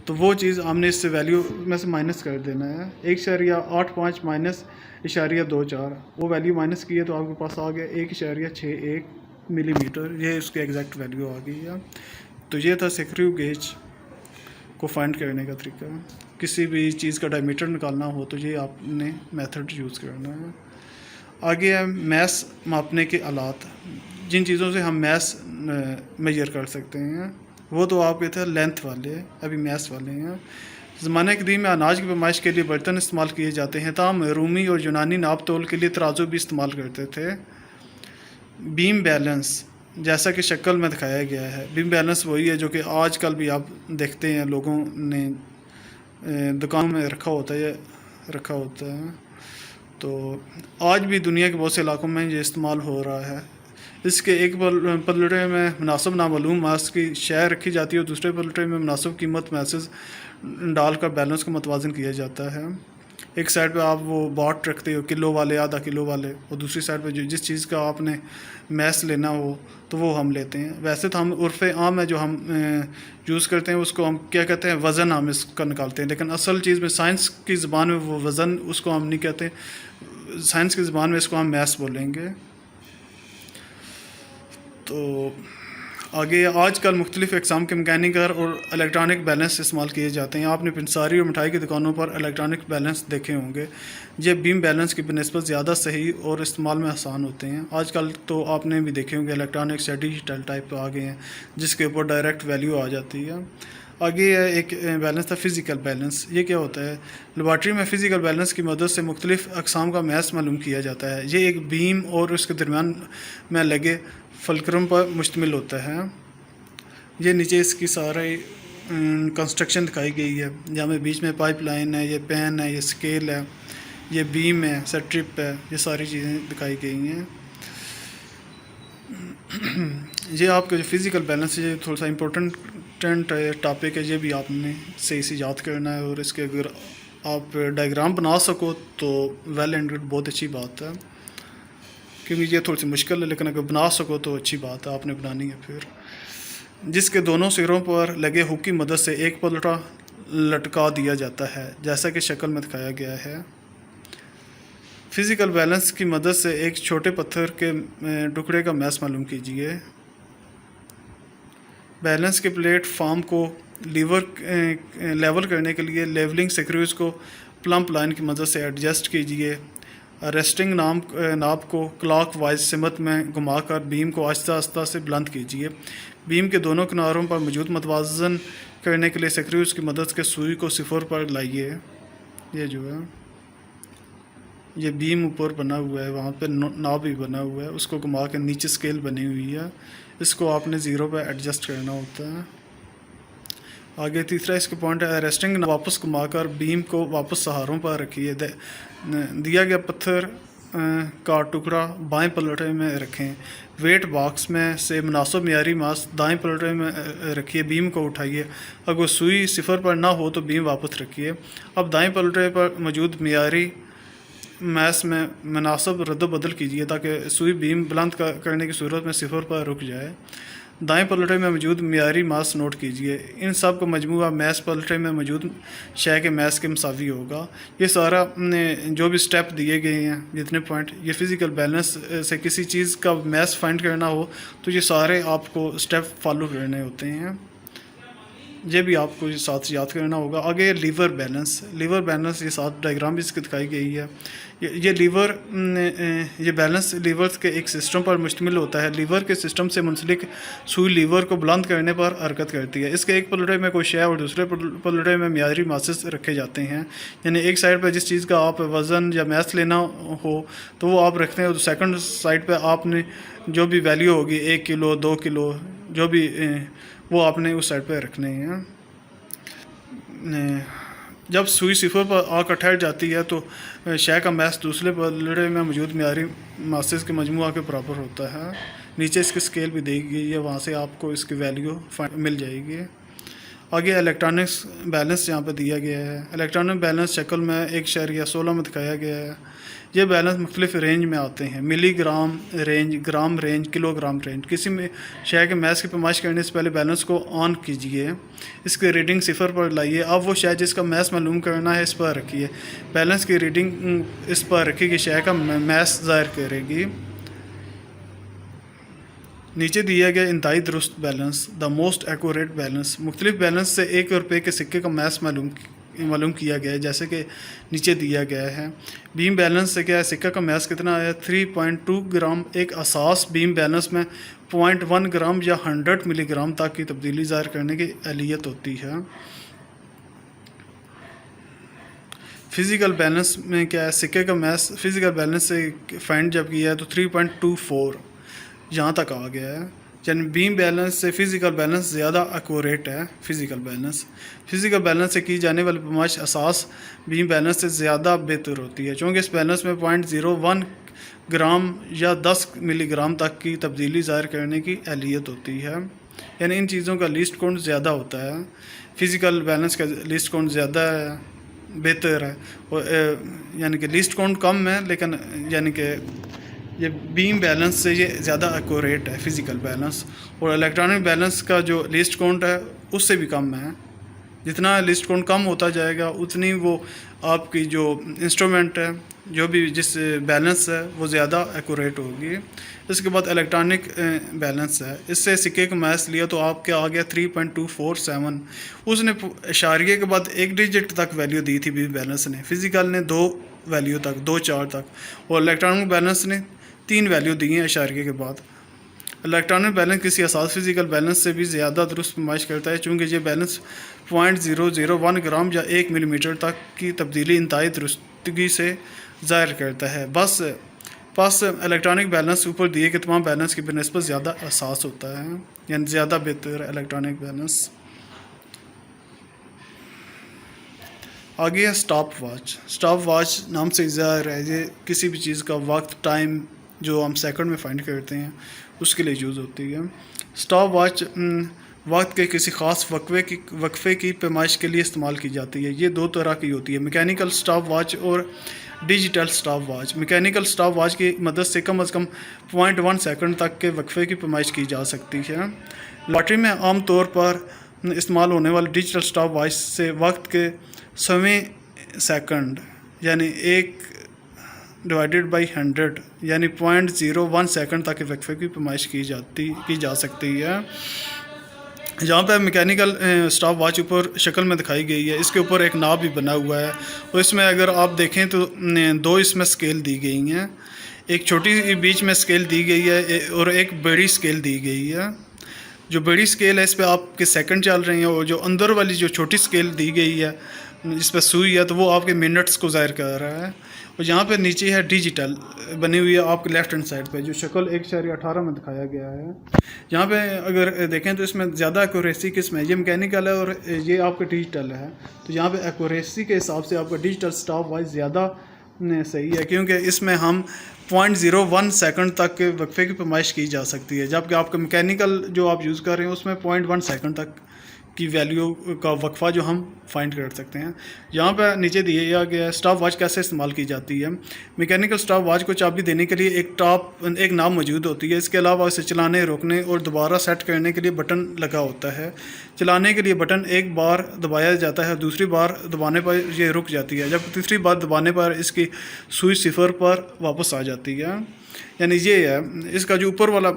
तो वो चीज़ हमने इससे वैल्यू में से माइनस कर देना है। 1.85 -24 वो वैल्यू माइनस की है तो आपके पास आ गया 1.61 मिलीमीटर, ये उसकी एग्जैक्ट वैल्यू आ गई है। तो ये था स्क्रू गेज को फाइंड करने का तरीका। किसी भी चीज़ का डायमीटर निकालना हो तो ये आपने मेथड यूज़ करना है। आगे है मैस मापने के आलात, जिन चीज़ों से हम मैस मेजर कर सकते हैं वो तो आपके थे लेंथ वाले, अभी मैस वाले हैं। ज़माने कदीम में अनाज की पैमाइश के लिए बर्तन इस्तेमाल किए जाते हैं, ताहम रूमी और यूनानी नाप तोल के लिए तराजू भी इस्तेमाल करते थे। बीम बैलेंस जैसा कि शक्ल में दिखाया गया है, बीम बैलेंस वही है जो कि आजकल भी आप देखते हैं लोगों ने दुकानों में रखा होता है। तो आज भी दुनिया के बहुत से इलाकों में ये इस्तेमाल हो रहा है। इसके एक पलटे में मुनासिब नामालूम मास की शय रखी जाती है और दूसरे पलटे में मुनासिब कीमत मैसेज डालकर बैलेंस को मतवाजन किया जाता है। एक साइड पे आप वो बाट रखते हो किलो वाले, आधा किलो वाले, और दूसरी साइड पे जिस चीज़ का आपने मैस लेना हो तो वो हम लेते हैं। वैसे तो हम उर्फ़ आम है जो हम यूज़ करते हैं उसको हम क्या कहते हैं, वज़न हम इसका निकालते हैं, लेकिन असल चीज़ में साइंस की ज़बान में वो वज़न उसको हम नहीं कहते, साइंस की ज़बान में इसको हम मैस बोलेंगे। तो आगे आजकल मुख्तलिफ़ इकसाम के मैकेनिकल और इलेक्ट्रॉनिक बैलेंस इस्तेमाल किए जाते हैं। आपने पंसारी और मिठाई की दुकानों पर इलेक्ट्रॉनिक बैलेंस देखे होंगे। ये बीम बैलेंस की बनस्बत ज़्यादा सही और इस्तेमाल में आसान होते हैं। आजकल तो आपने भी देखे होंगे इलेक्ट्रॉनिक या डिजिटल टाइप आ गए हैं जिसके ऊपर डायरेक्ट वैल्यू आ जाती है। आगे है एक बैलेंस था फ़िज़िकल बैलेंस। ये क्या होता है, लेबॉर्ट्री में फ़िज़िकल बैलेंस की मदद से मुख्तलिफ़ अक़साम का मैस मालूम किया जाता है। ये एक बीम और उसके दरमियान में लगे फलक्रम पर मुश्तमिल होता है। ये नीचे इसकी सारी कंस्ट्रक्शन दिखाई गई है, जहाँ में बीच में पाइप लाइन है, ये पेन है, ये स्केल है, ये बीम है, स्ट्रिप है, ये सारी चीज़ें दिखाई गई हैं। ये आपका जो फ़िज़िकल बैलेंस है ये थोड़ा सा इम्पोर्टेंट टॉपिक है, ये भी आपने सही से याद करना है। और इसके अगर आप डायग्राम बना सको तो वेल एंड गुड, बहुत अच्छी बात है, क्योंकि ये थोड़ी सी मुश्किल है, लेकिन अगर बना सको तो अच्छी बात है, आपने बनानी है। फिर जिसके दोनों सिरों पर लगे हुक की मदद से एक पलटा लटका दिया जाता है, जैसा कि शक्ल में दिखाया गया है। फ़िज़िकल बैलेंस की मदद से एक छोटे पत्थर के टुकड़े का मैस मालूम कीजिए। बैलेंस के प्लेटफॉर्म को लेवल करने के लिए लेवलिंग स्क्रूज को प्लम्प लाइन की मदद से एडजस्ट कीजिए। रेस्टिंग नाप को क्लॉक वाइज सिमत में घुमाकर बीम को आहिस्ता आहिस्ता से बुलंद कीजिए। बीम के दोनों किनारों पर मौजूद मतवाजन करने के लिए स्क्रूज की मदद से सुई को सिफर पर लाइए। ये जो है ये बीम ऊपर बना हुआ है, वहाँ पे नाप भी बना हुआ है, उसको घुमा के नीचे स्केल बनी हुई है, इसको आपने ज़ीरो पे एडजस्ट करना होता है। आगे तीसरा इसका पॉइंट है रेस्टिंग वापस घुमाकर बीम को वापस सहारों पर रखिए। दिया गया पत्थर का टुकड़ा बाएं पलटे में रखें। वेट बॉक्स में से मुनासिब मियारी मास दाएं पलटे में रखिए। बीम को उठाइए, अगर सुई सिफर पर ना हो तो बीम वापस रखिए। अब दाएं पलटे पर मौजूद मियारी मैस में मुनासिब रद्द-बदल कीजिए ताकि सुई बीम बुलंद करने की सूरत में सिफर पर रुक जाए। दाएं पलटे में मौजूद मियारी मास नोट कीजिए। इन सब का मजमूआ मैस पलटे में मौजूद शय के मैस के मुसावी होगा। ये सारा जो भी स्टेप दिए गए हैं, जितने पॉइंट, ये फ़िज़िकल बैलेंस से किसी चीज़ का मैस फाइंड करना हो तो ये सारे आपको स्टेप फॉलो करने होते हैं। ये भी आपको साथ याद करना होगा। आगे लीवर बैलेंस ये साथ डायग्राम भी इसकी दिखाई गई है। ये लीवर ये बैलेंस लीवर्स के एक सिस्टम पर मुश्तमिल होता है। लीवर के सिस्टम से मुंसलिक सुई लीवर को बुलंद करने पर हरकत करती है। इसके एक पलड़े में कोई शय और दूसरे पलड़े में मियारी मासेस रखे जाते हैं। यानी एक साइड पर जिस चीज़ का आप वज़न या मैस लेना हो तो वो आप रखते हैं, तो सेकंड साइड पे आपने जो भी वैल्यू होगी 1 किलो 2 किलो जो भी वो आपने उस साइड पे रखने हैं। जब सुई सिफर पर आकर ठहर जाती है तो शय का मैस दूसरे पलड़े में मौजूद मियारी मासेस के मजमुआ के बराबर होता है। नीचे इसकी स्केल भी दी गई है, वहाँ से आपको इसकी वैल्यू मिल जाएगी। आगे इलेक्ट्रॉनिक्स बैलेंस यहाँ पर दिया गया है। इलेक्ट्रॉनिक बैलेंस शक्ल में 1.16 में दिखाया गया है। ये बैलेंस मुख्तलिफ रेंज में आते हैं, मिलीग्राम रेंज, ग्राम रेंज, किलोग्राम रेंज। किसी में शय के मैस की पैमाइश करने से पहले बैलेंस को ऑन कीजिए, इसकी रीडिंग सिफर पर लाइए। अब वो शय जिसका मैस मालूम करना है इस पर रखिए। बैलेंस की रीडिंग इस पर रखिए कि शय का मैस ज़ाहिर करेगी। नीचे दिया गया इंतहाई दुरुस्त balance, the most accurate balance. मुख्तलिफ बैलेंस से 1 रुपये के सिक्के का मैस मालूम किया गया है, जैसे कि नीचे दिया गया है। बीम बैलेंस से क्या है, सिक्का का मैस कितना आया 3.2 ग्राम। एक असास बीम बैलेंस में 0.1 ग्राम या 100 मिलीग्राम तक की तब्दीली ज़ाहिर करने की अहलियत होती है। फिज़िकल बैलेंस में क्या है, सिक्के का मैस फिज़िकल बैलेंस से फाइंड जब किया है तो 3.24 यहाँ तक आ गया है। यानी बीम बैलेंस से फ़िज़िकल बैलेंस ज़्यादा एक्यूरेट है। फ़िज़िकल बैलेंस से की जाने वाली पैमाइश असास बीम बैलेंस से ज़्यादा बेहतर होती है, क्योंकि इस बैलेंस में 0.01 ग्राम या 10 मिलीग्राम तक की तब्दीली ज़ाहिर करने की अहलियत होती है। यानी इन चीज़ों का लीस्ट काउंट ज़्यादा होता है। फ़िज़िकल बैलेंस का लीस्ट काउंट ज़्यादा बेहतर है, और यानी कि लीस्ट काउंट कम है, लेकिन यानी कि ये बीम बैलेंस से ये ज़्यादा एक्यूरेट है फ़िज़िकल बैलेंस। और इलेक्ट्रॉनिक बैलेंस का जो लिस्ट काउंट है उससे भी कम है। जितना लिस्ट काउंट कम होता जाएगा उतनी वो आपकी जो इंस्ट्रूमेंट है, जो भी जिस बैलेंस है वो ज़्यादा एक्यूरेट होगी। इसके बाद इलेक्ट्रॉनिक बैलेंस है, इससे सिक्के का मैस लिया तो आपके आ गया 3.247। उसने इशारिये के बाद 1 डिजिट तक वैल्यू दी थी बीम बैलेंस ने, फ़िज़िकल ने 2 वैल्यू तक 2-4 तक, और इलेक्ट्रॉनिक बैलेंस ने 3 वैल्यू दी हैं इशारिये के बाद। इलेक्ट्रॉनिक बैलेंस किसी असास फिज़िकल बैलेंस से भी ज़्यादा दुरुस्त पैमाइश करता है, चूँकि ये बैलेंस 0.001 ग्राम या 1 मिलीमीटर तक की तब्दीली इंतहाई दुरुस्तगी से ज़ाहिर करता है। बस इलेक्ट्रॉनिक बैलेंस ऊपर दिए कि तमाम बैलेंस की बनस्बत ज़्यादा असास होता है, यानी ज़्यादा बेहतर है इलेक्ट्रॉनिक बैलेंस। आगे है स्टॉप वॉच नाम से ज़ाहिर है, ये किसी भी चीज़ का वक्त, टाइम जो हम सेकंड में फाइंड करते हैं उसके लिए यूज़ होती है। स्टॉप वॉच वक्त के किसी ख़ास वक्फे की पैमाइश के लिए इस्तेमाल की जाती है। ये 2 तरह की होती है, मैकेनिकल स्टॉप वॉच और digital stop watch. Mechanical stop watch की मदद से कम 0.1 सेकंड तक के वक्फे की पैमाइश की जा सकती है। लॉटरी में आम तौर पर इस्तेमाल होने वाले डिजिटल स्टॉप वॉच से वक्त के 100 सेकंड यानी 1/100 यानी 0.01 सेकंड तक के वक्फे की पैमाइश की जा सकती है। जहाँ पर मैकेनिकल स्टॉप वॉच ऊपर शक्ल में दिखाई गई है, इसके ऊपर एक नाब भी बना हुआ है, और इसमें अगर आप देखें तो 2 इसमें स्केल दी गई हैं। एक छोटी बीच में स्केल दी गई है और एक बड़ी स्केल दी गई है। जो बड़ी स्केल है इस पर आपके सेकंड चल रहे हैं, और जो अंदर वाली जो छोटी स्केल दी गई है इस पर सुई है तो वो आपके मिनट्स को ज़ाहिर कर रहा है। और यहाँ पे नीचे है डिजिटल बनी हुई है आपके लेफ्ट हैंड साइड पे, जो शक्ल 1.18 में दिखाया गया है। यहाँ पे अगर देखें तो इसमें ज़्यादा एक्यूरेसी किस में, ये मैकेनिकल है और ये आपका डिजिटल है। तो यहाँ पे एक्यूरेसी के हिसाब से आपका डिजिटल स्टॉप वॉच ज़्यादा सही है, क्योंकि इसमें हम 0.01 सेकंड तक के वक्फे की पैमाइश की जा सकती है, जबकि आपका मैकेनिकल जो आप यूज़ कर रहे हैं उसमें 0.1 सेकंड तक की वैल्यू का वक्फा जो हम फाइंड कर सकते हैं। यहाँ पर नीचे दिया गया है स्टॉप वॉच कैसे इस्तेमाल की जाती है। मैकेनिकल स्टॉप वॉच को चाबी देने के लिए एक नाब मौजूद होती है। इसके अलावा इसे चलाने, रोकने और दोबारा सेट करने के लिए बटन लगा होता है। चलाने के लिए बटन एक बार दबाया जाता है, दूसरी बार दबाने पर यह रुक जाती है, जब तीसरी बार दबाने पर इसकी सुई सिफर पर वापस आ जाती है। यानी ये है, इसका जो ऊपर वाला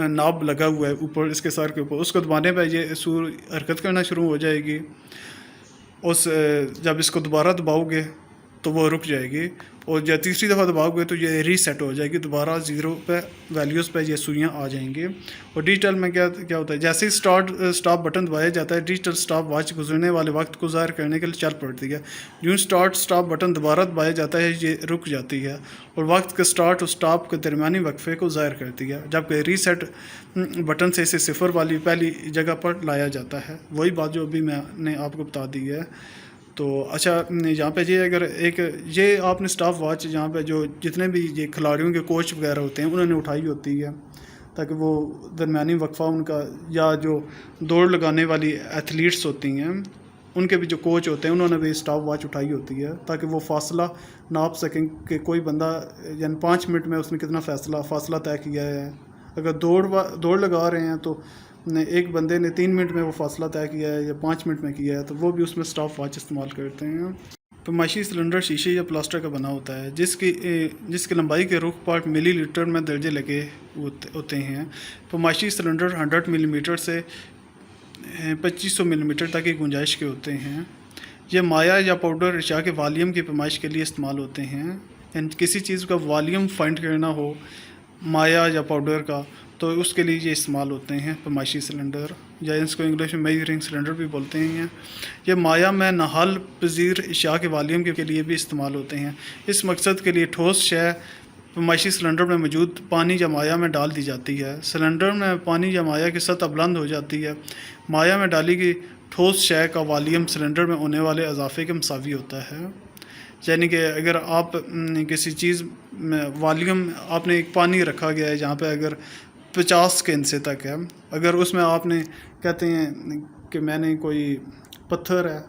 नाब लगा हुआ है ऊपर इसके सर के ऊपर, उसको दबाने पर ये सूर हरकत करना शुरू हो जाएगी। उस जब इसको दोबारा दबाओगे तो वो रुक जाएगी, और जब तीसरी दफ़ा दबाओगे तो ये रीसेट हो जाएगी, दोबारा ज़ीरो पे वैल्यूज़ पे ये सुइयाँ आ जाएंगी। और डिजिटल में क्या क्या होता है, जैसे ही स्टॉप बटन दबाया जाता है, डिजिटल स्टॉप वॉच गुजरने वाले वक्त को ज़ाहिर करने के लिए चल पड़ती है। यूँ स्टॉप बटन दोबारा दबाया जाता है, ये रुक जाती है और वक्त के स्टार्ट और स्टॉप के दरमियानी वक्फे को ज़ाहिर करती है, जबकि रीसेट बटन से इसे सिफर वाली पहली जगह पर लाया जाता है। वही बात जो अभी मैंने आपको बता दी है। तो अच्छा, यहाँ पे ये अगर एक ये आपने स्टाफ वॉच यहाँ पे जो जितने भी ये खिलाड़ियों के कोच वगैरह होते हैं उन्होंने उठाई होती है, ताकि वो दरमियानी वक्फा उनका, या जो दौड़ लगाने वाली एथलीट्स होती हैं उनके भी जो कोच होते हैं उन्होंने भी स्टाफ वॉच उठाई होती है, ताकि वो फासला नाप सकें कि कोई बंदा यानी 5 मिनट में उसने कितना फासला तय किया है। अगर दौड़ लगा रहे हैं तो एक बंदे ने 3 मिनट में वो फासला तय किया है या 5 मिनट में किया है, तो वो भी उसमें स्टॉप वॉच इस्तेमाल करते हैं। पैमाइशी सिलेंडर शीशे या प्लास्टर का बना होता है, जिसकी लंबाई के रुख पार्ट मिलीलीटर में दर्जे लगे होते हैं। पैमाइशी सिलेंडर 100 मिलीमीटर से 2500 मिलीमीटर तक की गुंजाइश के होते हैं। ये माया या पाउडर अशिया के वॉल्यूम की पैमाइश के लिए इस्तेमाल होते हैं। यानी किसी चीज़ का वॉल्यूम फाइंड करना हो माया या पाउडर का, तो उसके लिए ये इस्तेमाल होते हैं पैमाइशी सिलेंडर, या इसको इंग्लिश में मेजरिंग सिलेंडर भी बोलते हैं। ये माया में नहल पजीर अशिया के वॉल्यूम के लिए भी इस्तेमाल होते हैं। इस मकसद के लिए ठोस शय पैमाइशी सिलेंडर में मौजूद पानी या माया में डाल दी जाती है। सिलेंडर में पानी या माया की सतह बुलंद हो जाती है। माया में डाली गई ठोस शय का वॉल्यूम सिलेंडर में होने वाले इजाफे के मुसावी होता है। यानी कि अगर आप किसी चीज़ में वॉल्यूम, आपने एक पानी रखा गया है जहाँ पे अगर 50 के इंचे तक है, अगर उसमें आपने कहते हैं कि मैंने कोई पत्थर है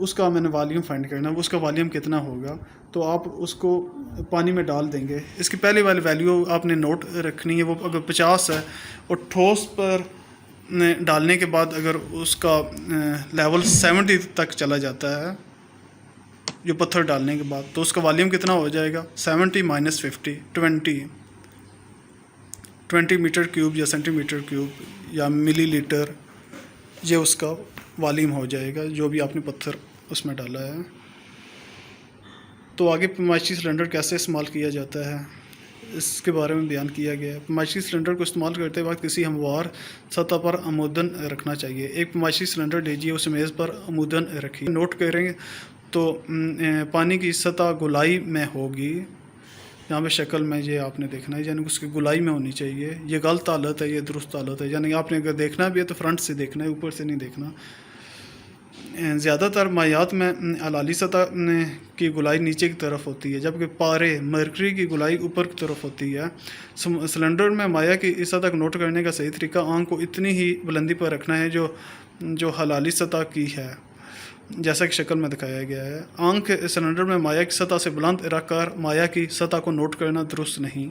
उसका मैंने वॉल्यूम फाइंड करना, उसका वॉल्यूम कितना होगा, तो आप उसको पानी में डाल देंगे। इसकी पहले वाली वैल्यू आपने नोट रखनी है, वो अगर 50 है और ठोस पर डालने के बाद अगर उसका लेवल 70 तक चला जाता है जो पत्थर डालने के बाद, तो उसका वॉल्यूम कितना हो जाएगा, 70 माइनस 50 20 मीटर क्यूब या सेंटीमीटर क्यूब या मिलीलीटर, ये उसका वॉल्यूम हो जाएगा जो भी आपने पत्थर उसमें डाला है। तो आगे पैमाइशी सिलेंडर कैसे इस्तेमाल किया जाता है इसके बारे में बयान किया गया है। पैमाइशी सिलेंडर को इस्तेमाल करते वक्त किसी हमवार सतह पर अमूदन रखना चाहिए। एक पैमाइशी सिलेंडर लीजिए, उस मेज़ पर अमूदन रखिए। नोट करेंगे तो पानी की सतह गोलाई में होगी, यहाँ पे शक्ल में ये आपने देखना है, यानी उसकी गोलाई में होनी चाहिए। ये गलत हालत है, ये दुरुस्त हालत है, यानी आपने अगर देखना भी है तो फ्रंट से देखना है, ऊपर से नहीं देखना। ज़्यादातर मायात में हलाली सतह की गोलाई नीचे की तरफ होती है, जबकि पारे मरकरी की गोलाई ऊपर की तरफ होती है। सिलेंडर में माया की इस सतह को नोट करने का सही तरीका आंख को इतनी ही बुलंदी पर रखना है जो हलाली सतह की है, जैसा कि शक्ल में दिखाया गया है। आंख सिलेंडर में माया की सतह से बुलंद रखकर माया की सतह को नोट करना दुरुस्त नहीं,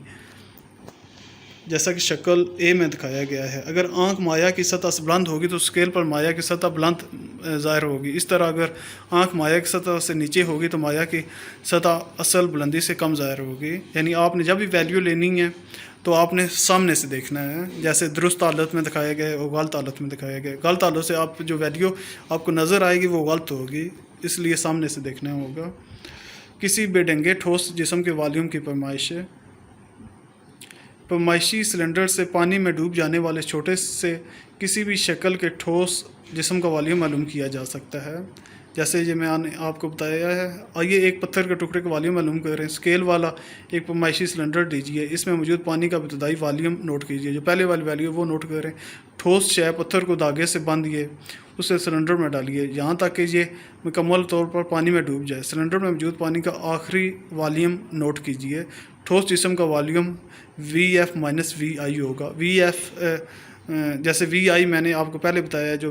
जैसा कि शक्ल ए में दिखाया गया है। अगर आंख माया की सतह से बुलंद होगी तो स्केल पर माया की सतह बुलंद ज़ाहिर होगी। इस तरह अगर आंख माया की सतह से नीचे होगी तो माया की सतह असल बुलंदी से कम ज़ाहिर होगी। यानी आपने जब भी वैल्यू लेनी है तो आपने सामने से देखना है, जैसे दुरुस्त हालत में दिखाया गया है और गलत हालत में दिखाया गया है। गलत हालत से आप जो वैल्यू आपको नज़र आएगी वो गलत होगी, इसलिए सामने से देखना होगा। किसी बेढंगे ठोस जिस्म के वॉल्यूम की पैमाइश है। पैमाइशी सिलेंडर से पानी में डूब जाने वाले छोटे से किसी भी शक्ल के ठोस जिस्म का वॉल्यूम मालूम किया जा सकता है, जैसे ये मैंने आपको बताया है। आइए एक पत्थर के टुकड़े का वॉल्यूम मालूम करें। स्केल वाला एक पैमाइशी सिलेंडर दीजिए, इसमें मौजूद पानी का इब्तदाई वॉल्यूम नोट कीजिए, जो पहले वाली वैल्यू वो नोट करें। ठोस शय पत्थर को धागे से बांधिए, उसे सिलेंडर में डालिए यहाँ तक कि ये मुकम्मल तौर पर पानी में डूब जाए। सिलेंडर में मौजूद पानी का आखिरी वॉल्यूम नोट कीजिए। ठोस जिस्म का वॉल्यूम VF माइनस VI होगा। VF जैसे VI मैंने आपको पहले बताया, जो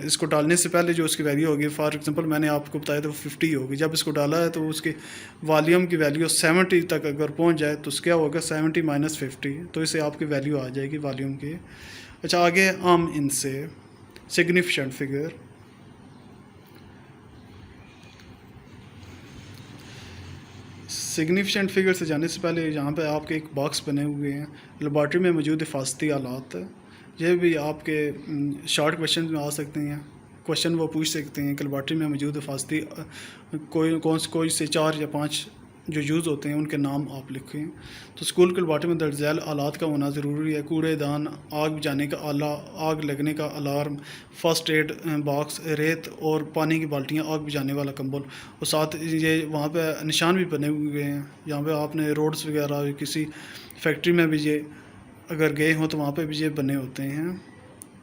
इसको डालने से पहले जो उसकी वैल्यू होगी, फॉर एग्जांपल मैंने आपको बताया था वो 50 होगी। जब इसको डाला है तो उसके वॉल्यूम की वैल्यू 70 तक अगर पहुंच जाए तो क्या होगा, 70 माइनस 50, तो इसे आपकी वैल्यू आ जाएगी वॉल्यूम की। अच्छा, आगे आम इनसे सिग्निफिकेंट फिगर। सिग्निफिकेंट फिगर से जाने से पहले यहाँ पे आपके एक बॉक्स बने हुए हैं, लेबॉर्ट्री में मौजूद हिफाजती आलात। ये भी आपके शॉर्ट क्वेश्चन में आ सकते हैं। क्वेश्चन वो पूछ सकते हैं कि लेबॉर्ट्री में मौजूद हिफाजती कोई से 4 या 5 जो यूज़ होते हैं उनके नाम आप लिखें। तो स्कूल के लेबॉर्ट्री में दर्ज झैल आलात का होना ज़रूरी है। कूड़ेदान, आग बुझाने का आला, आग लगने का अलार्म, फर्स्ट एड बॉक्स, रेत और पानी की बाल्टियाँ, आग बुझाने वाला कंबल। और साथ ये वहाँ पे निशान भी बने हुए हैं। यहाँ पे आपने रोड्स वगैरह किसी फैक्ट्री में भी ये अगर गए हों तो वहाँ पे भी ये बने होते हैं।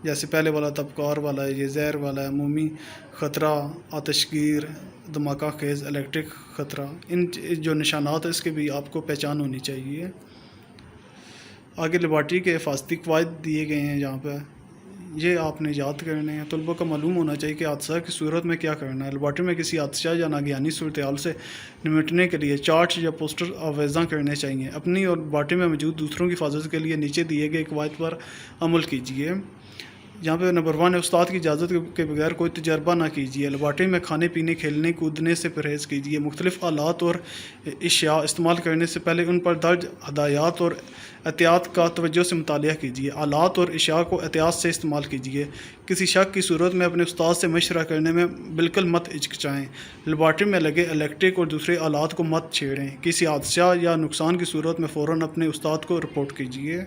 जैसे पहले वाला तबकार वाला है, ये जहर वाला है, अमूमी ख़तरा, आतिशगीर, धमाका खेज़, इलेक्ट्रिक ख़तरा। इन जो निशानात है इसके भी आपको पहचान होनी चाहिए। आगे लेबॉर्ट्री के हिफाजती क़वाइद दिए गए हैं यहाँ पर, ये आपने याद करने हैं। तलबा को मालूम होना चाहिए कि हादसा की सूरत में क्या करना है। लेबॉर्ट्री में किसी हादसा या नागहानी सूरत हाल से निपटने के लिए चार्ट्स या पोस्टर आवेज़ा करने चाहिए। अपनी और लेबॉर्ट्री में मौजूद दूसरों की हिफाजत के लिए नीचे दिए गए क़वाइद पर अमल कीजिए। यहाँ पे नंबर 1 है, उस्ताद की इजाज़त के बगैर कोई तजर्बा ना कीजिए। लेबॉर्ट्री में खाने पीने, खेलने कूदने से परहेज़ कीजिए। मुख्तलिफ़ आलात और अशिया इस्तेमाल करने से पहले उन पर दर्ज हदायत और एहतियात का तवज्जो से मुतालिया कीजिए। आलात और अशिया को एहतियात से इस्तेमाल कीजिए। किसी शक की सूरत में अपने उस्ताद से मशवरा करने में बिल्कुल मत हिचकिचाएँ। लेबॉर्ट्री में लगे इलेक्ट्रिक और दूसरे आलात को मत छेड़ें। किसी हादसा या नुकसान की सूरत में फ़ौरन अपने उस्ताद को रिपोर्ट कीजिए।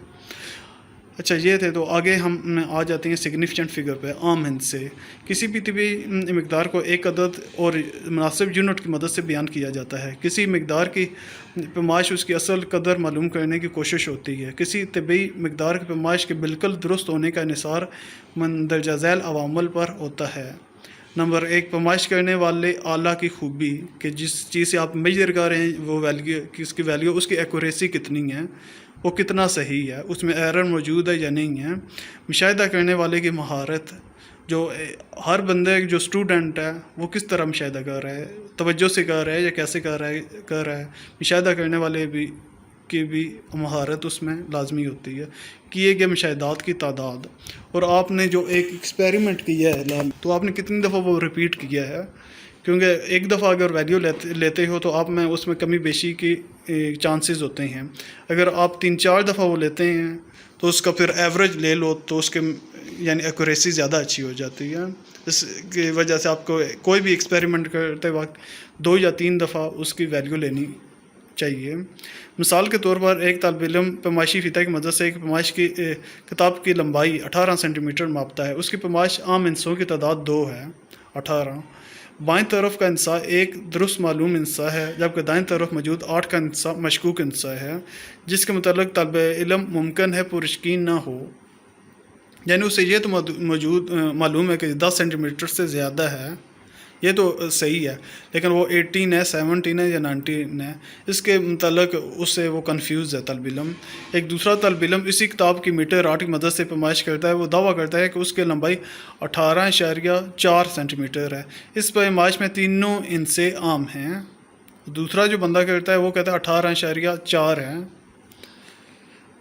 अच्छा, ये थे। तो आगे हम आ जाते हैं सिग्निफिकेंट फिगर पे। आम हिंद से किसी भी तिबी मकदार को एक अदद और मुनासिब यूनिट की मदद से बयान किया जाता है। किसी मकदार की पैमाइश उसकी असल कदर मालूम करने की कोशिश होती है। किसी तिबी मकदार की पैमाइश के बिल्कुल दुरुस्त होने का इन्हिसार मंदरजा झैल अवामल पर होता है। नंबर 1, पैमाइश करने वाले आला की खूबी कि जिस चीज़ से आप मेजर कर रहे हैं वो वैल्यू, किसकी वैल्यू, उसकी एक्यूरेसी कितनी है, वो कितना सही है, उसमें एरर मौजूद है या नहीं है। मुशाहिदा करने वाले की महारत, जो हर बंदे जो स्टूडेंट है वो किस तरह मुशाहिदा कर रहा है, तवज्जो से कर रहा है या कैसे कर रहा है। मुशाहिदा करने वाले की भी महारत उसमें लाजमी होती है। किए गए मुशाहिदात की तादाद, और आपने जो एक एक्सपेरिमेंट किया है तो आपने कितनी दफ़ा वो रिपीट किया है, क्योंकि एक दफ़ा अगर वैल्यू लेते हो तो आप में उसमें कमी बेशी की चांसेस होते हैं। अगर आप 3-4 दफ़ा वो लेते हैं तो उसका फिर एवरेज ले लो तो उसके यानी एक्यूरेसी ज़्यादा अच्छी हो जाती है। इसकी वजह से आपको कोई भी एक्सपेरिमेंट करते वक्त 2 या 3 दफ़ा उसकी वैल्यू लेनी चाहिए। मिसाल के तौर पर एक तालिब इल्म पैमाइशी फ़ीता की मदद से एक पैमाइश की किताब की लंबाई 18 सेंटीमीटर मापता है। उसकी पैमाइश आम इंसों की तादाद 2 है, 18। बाएं तरफ का इंसा एक दुरुस्त मालूम इंसा है, जबकि दाएं तरफ मौजूद 8 का इंसा मशकूक इंसा है, जिसके मुतालिक तालिब इल्म मुमकिन है पुरयकीन ना हो। यानी उसे ये तो मौजूद मालूम है कि 10 सेंटीमीटर से ज़्यादा है, ये तो सही है, लेकिन वो 18 है, 17 है या 19 है, इसके मुतालिक उससे वो कंफ्यूज है तलब इल्म। एक दूसरा तलब इल्म इसी किताब की मीटर आर्ट की मदद से पैमाइश करता है। वो दावा करता है कि उसकी लंबाई 18.4 सेंटीमीटर है। इस पैमाइश में तीनों इनसे आम हैं। दूसरा जो बंदा करता है वो कहता है 18.4 है।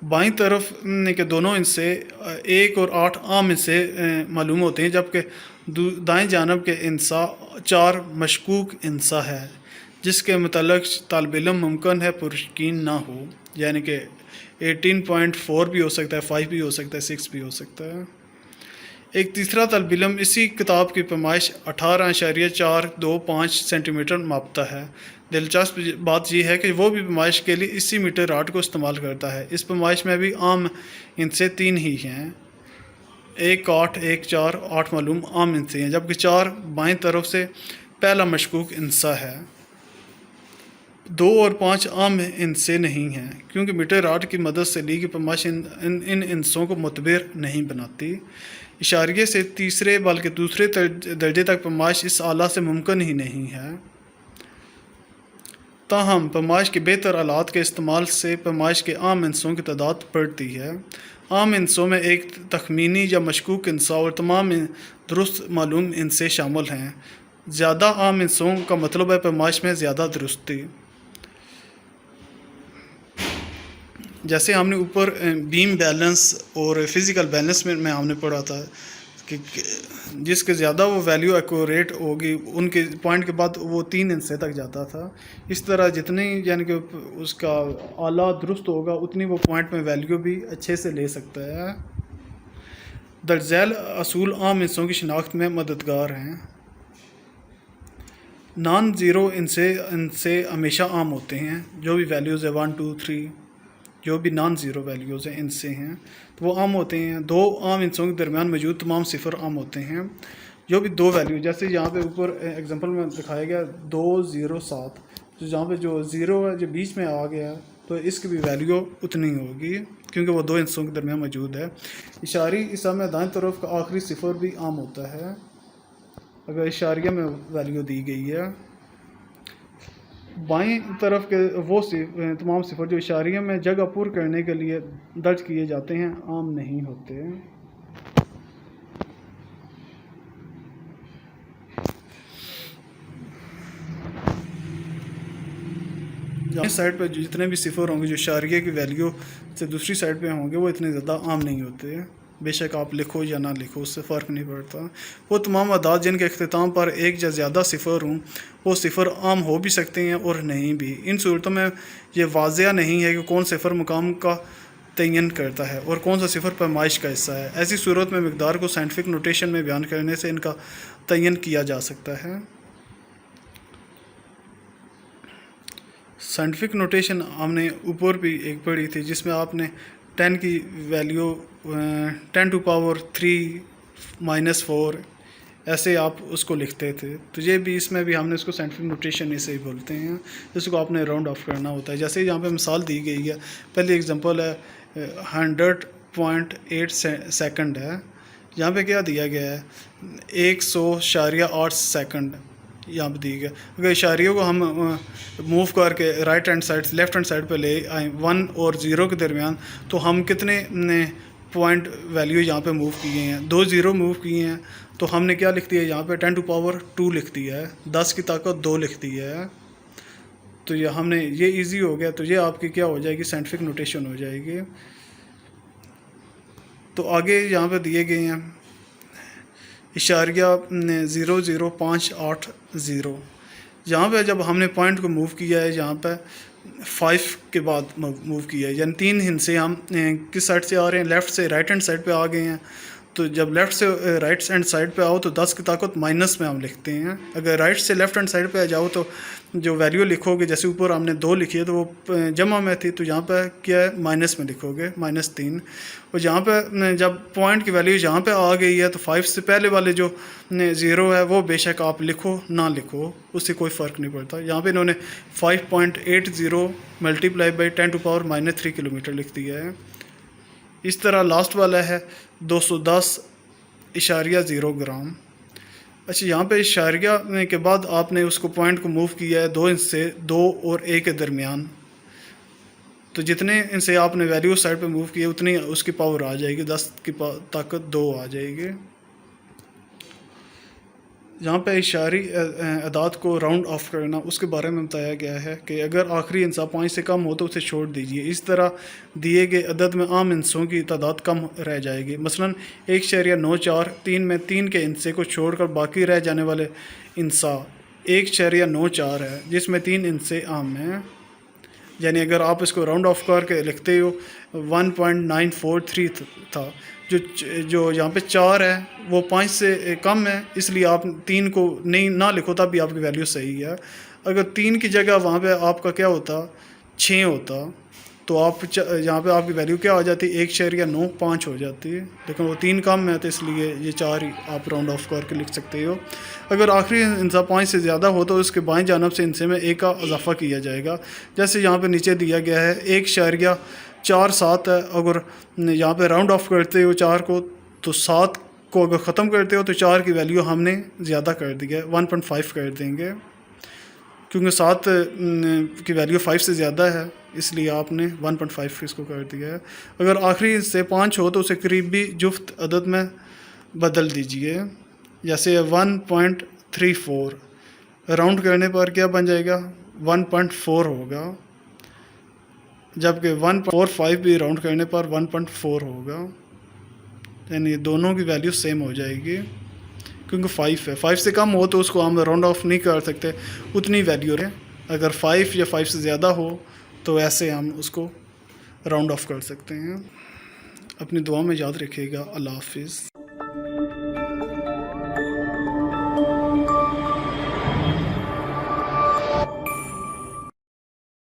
बाईं तरफ के दोनों इनसे 1 और 8 आम इनसे मालूम होते हैं, जबकि दाएं जानब के इंसा 4 मशकूक इंसा है, जिसके मुतालिक तालिब इल्म मुमकिन है पुरयकीन ना हो। यानी कि 18.4 भी हो सकता है, 5 भी हो सकता है, 6 भी हो सकता है। एक तीसरा तालिब इल्म इसी किताब की पैमाइश 18.425 सेंटीमीटर मापता है। दिलचस्प बात यह है कि वो भी पैमाइश के लिए इसी मीटर आर्ट को इस्तेमाल करता है। इस पैमाइश में भी आम इनसे 3 ही हैं, 1, 8, 1, 4, 8 मालूम आम इनसे हैं, जबकि 4 बाएं तरफ से पहला मशकूक इंसा है। 2 और 5 आम इनसे नहीं हैं, क्योंकि मीटर आर्ट की मदद से ली गई पैमाइश इन इंसों को मुतबर नहीं बनाती। इशारे से तीसरे बल्कि दूसरे दर्जे तक पैमाइश इस आला से मुमकिन ही नहीं है। ताहम पैमाइश के बेहतर आलात के इस्तेमाल से पैमाइश के आम इंसों की तादाद बढ़ती है। आम इंसों में एक तखमीनी या मशकूक इंसा और तमाम दुरुस्त मालूम इनसे शामिल हैं। ज़्यादा आम इंसों का मतलब है पैमाइश में ज़्यादा दुरुस्ती। जैसे हमने ऊपर बीम बैलेंस और फिज़िकल बैलेंस में हमने पढ़ा था कि जिसके ज़्यादा वो वैल्यू एक्यूरेट होगी उनके पॉइंट के बाद वो 3 हिस्से तक जाता था। इस तरह जितनी यानी कि उसका आला दुरुस्त होगा उतनी वो पॉइंट में वैल्यू भी अच्छे से ले सकता है। दर्ज असूल आम हिस्सों की शिनाख्त में मददगार हैं। नॉन ज़ीरो इनसे हमेशा आम होते हैं। जो भी वैल्यूज़ है 1 2 3 जो भी नॉन ज़ीरो वैल्यूज़ हैं इनसे हैं तो वो आम होते हैं। दो आम हिस्सों के दरमियान मौजूद तमाम सिफर आम होते हैं। जो भी दो वैल्यू जैसे यहाँ पे ऊपर एग्जांपल में दिखाया गया 2 0 7 तो जहाँ पे जो ज़ीरो है जो बीच में आ गया तो इसकी भी वैल्यू उतनी होगी क्योंकि वो दो हिस्सों के दरमियान मौजूद है। इशारी इसा में दाएं तरफ का आखिरी सिफर भी आम होता है अगर इशारिया में वैल्यू दी गई है। बाईं तरफ के वो तमाम सिफर जो इशारिया में जगह पुर करने के लिए दर्ज किए जाते हैं आम नहीं होते। इस साइड पर जितने भी सिफर होंगे जो इशारिया की वैल्यू से दूसरी साइड पे होंगे वो इतने ज़्यादा आम नहीं होते। बेशक आप लिखो या ना लिखो उससे फ़र्क नहीं पड़ता। वो तमाम अदाद जिनके अख्ताम पर एक या ज़्यादा सिफर हों वो सिफर आम हो भी सकते हैं और नहीं भी। इन सूरतों में ये वाज़िया नहीं है कि कौन सिफर मुकाम का तयन करता है और कौन सा सिफर पैमाइश का हिस्सा है। ऐसी सूरत में मिकदार को साइंटिफिक नोटेशन में बयान करने से इनका तयन किया जा सकता है। साइंटिफिक नोटेशन हमने ऊपर भी एक पढ़ी थी जिसमें आपने 10 की वैल्यू 10 टू पावर 3 -4 ऐसे आप उसको लिखते थे। तो ये भी इसमें भी हमने उसको साइंटिफिक नोटेशन इसे ही बोलते हैं जिसको आपने राउंड ऑफ करना होता है। जैसे यहाँ पे मिसाल दी गई है पहली एग्जांपल है 100.8 सेकंड है। यहाँ पे क्या दिया गया है 100.8 सेकंड यहाँ पर दी गया। अगर इशारियों को हम मूव करके राइट हैंड साइड से लेफ़्ट हैंड साइड पे ले आए 1 और 0 के दरमियान तो हम कितने पॉइंट वैल्यू यहाँ पे मूव किए हैं 2 0 मूव किए हैं तो हमने क्या लिख दिया यहाँ पे 10 टू पावर 2 लिख दिया है 10 की ताकत 2 लिख दी है। तो ये हमने ये इजी हो गया। तो ये आपकी क्या हो जाएगी साइंटिफिक नोटेशन हो जाएगी। तो आगे यहाँ पे दिए गए हैं इशारिया 00580 यहाँ पे जब हमने पॉइंट को मूव किया है यहाँ पे 5 के बाद मूव किया है यानी 3 हिस्से हम किस साइड से आ रहे हैं लेफ़्ट से राइट हैंड साइड पे आ गए हैं। तो जब लेफ़्ट से राइट हैंड साइड पे आओ तो 10 की ताकत माइनस में हम लिखते हैं। अगर राइट से लेफ़्ट हैंड साइड पे आ जाओ तो जो वैल्यू लिखोगे जैसे ऊपर हमने 2 लिखी है तो वो जमा में थी तो यहाँ पे क्या है माइनस में लिखोगे -3। और यहाँ पे जब पॉइंट की वैल्यू यहाँ पे आ गई है तो 5 से पहले वाले जो 0 है वो बेशक आप लिखो ना लिखो उससे कोई फ़र्क नहीं पड़ता। यहाँ पे इन्होंने 5.80 multiply by 10 to power -3 kilometre लिख दिया है। इस तरह लास्ट वाला है 210.0 ग्राम। अच्छा यहाँ पे इशारिया के बाद आपने उसको पॉइंट को मूव किया है 2 हिस्से 2 और 1 के दरमियान। तो जितने इनसे आपने वैल्यू साइड पे मूव किए उतनी उसकी पावर आ जाएगी 10 की ताकत 2 आ जाएगी। यहाँ पे इशारी अदाद को राउंड ऑफ करना उसके बारे में बताया गया है कि अगर आखिरी हिस्सा 5 से कम हो तो उसे छोड़ दीजिए। इस तरह दिए गए अदद में आम हिस्सों की तादाद कम रह जाएगी। मसलन 1.94 3 में 3 के हिस्से को छोड़कर बाकी रह जाने वाले हिस्सा 1.94 है जिसमें 3 हिस्से आम हैं। यानी अगर आप इसको राउंड ऑफ करके लिखते हो 1.943 था जो यहाँ पे 4 है वो 5 से कम है इसलिए आप 3 को नहीं ना लिखो तब भी आपकी वैल्यू सही है। अगर 3 की जगह वहाँ पे आपका क्या होता 6 होता तो आप यहाँ पे आपकी वैल्यू क्या आ जाती 1.95 हो जाती है। लेकिन वो 3 कम है तो इसलिए ये 4 ही आप राउंड ऑफ करके लिख सकते हो। अगर आखिरी हिस्सा 5 से ज़्यादा हो तो उसके बाएं जानब से इनसे में 1 का इजाफा किया जाएगा। जैसे यहाँ पे नीचे दिया गया है 1.47 है। अगर यहाँ पे राउंड ऑफ करते हो 4 को तो 7 को अगर ख़त्म करते हो तो 4 की वैल्यू हमने ज़्यादा कर दी है 1.5 कर देंगे क्योंकि 7 की वैल्यू 5 से ज़्यादा है इसलिए आपने 1.5 इसको कर दिया है। अगर आखिरी से 5 हो तो उसे करीबी जुफ्त अदद में बदल दीजिए जैसे 1.34 राउंड करने पर क्या बन जाएगा 1.4 होगा जबकि 1.45 भी राउंड करने पर 1.4 होगा यानी दोनों की वैल्यू सेम हो जाएगी। क्योंकि 5 है, 5 से कम हो तो उसको हम राउंड ऑफ नहीं कर सकते, उतनी वैल्यू है। अगर 5 या 5 से ज़्यादा हो तो ऐसे हम उसको राउंड ऑफ कर सकते हैं। अपनी दुआ में याद रखिएगा। अल्लाह हाफिज़।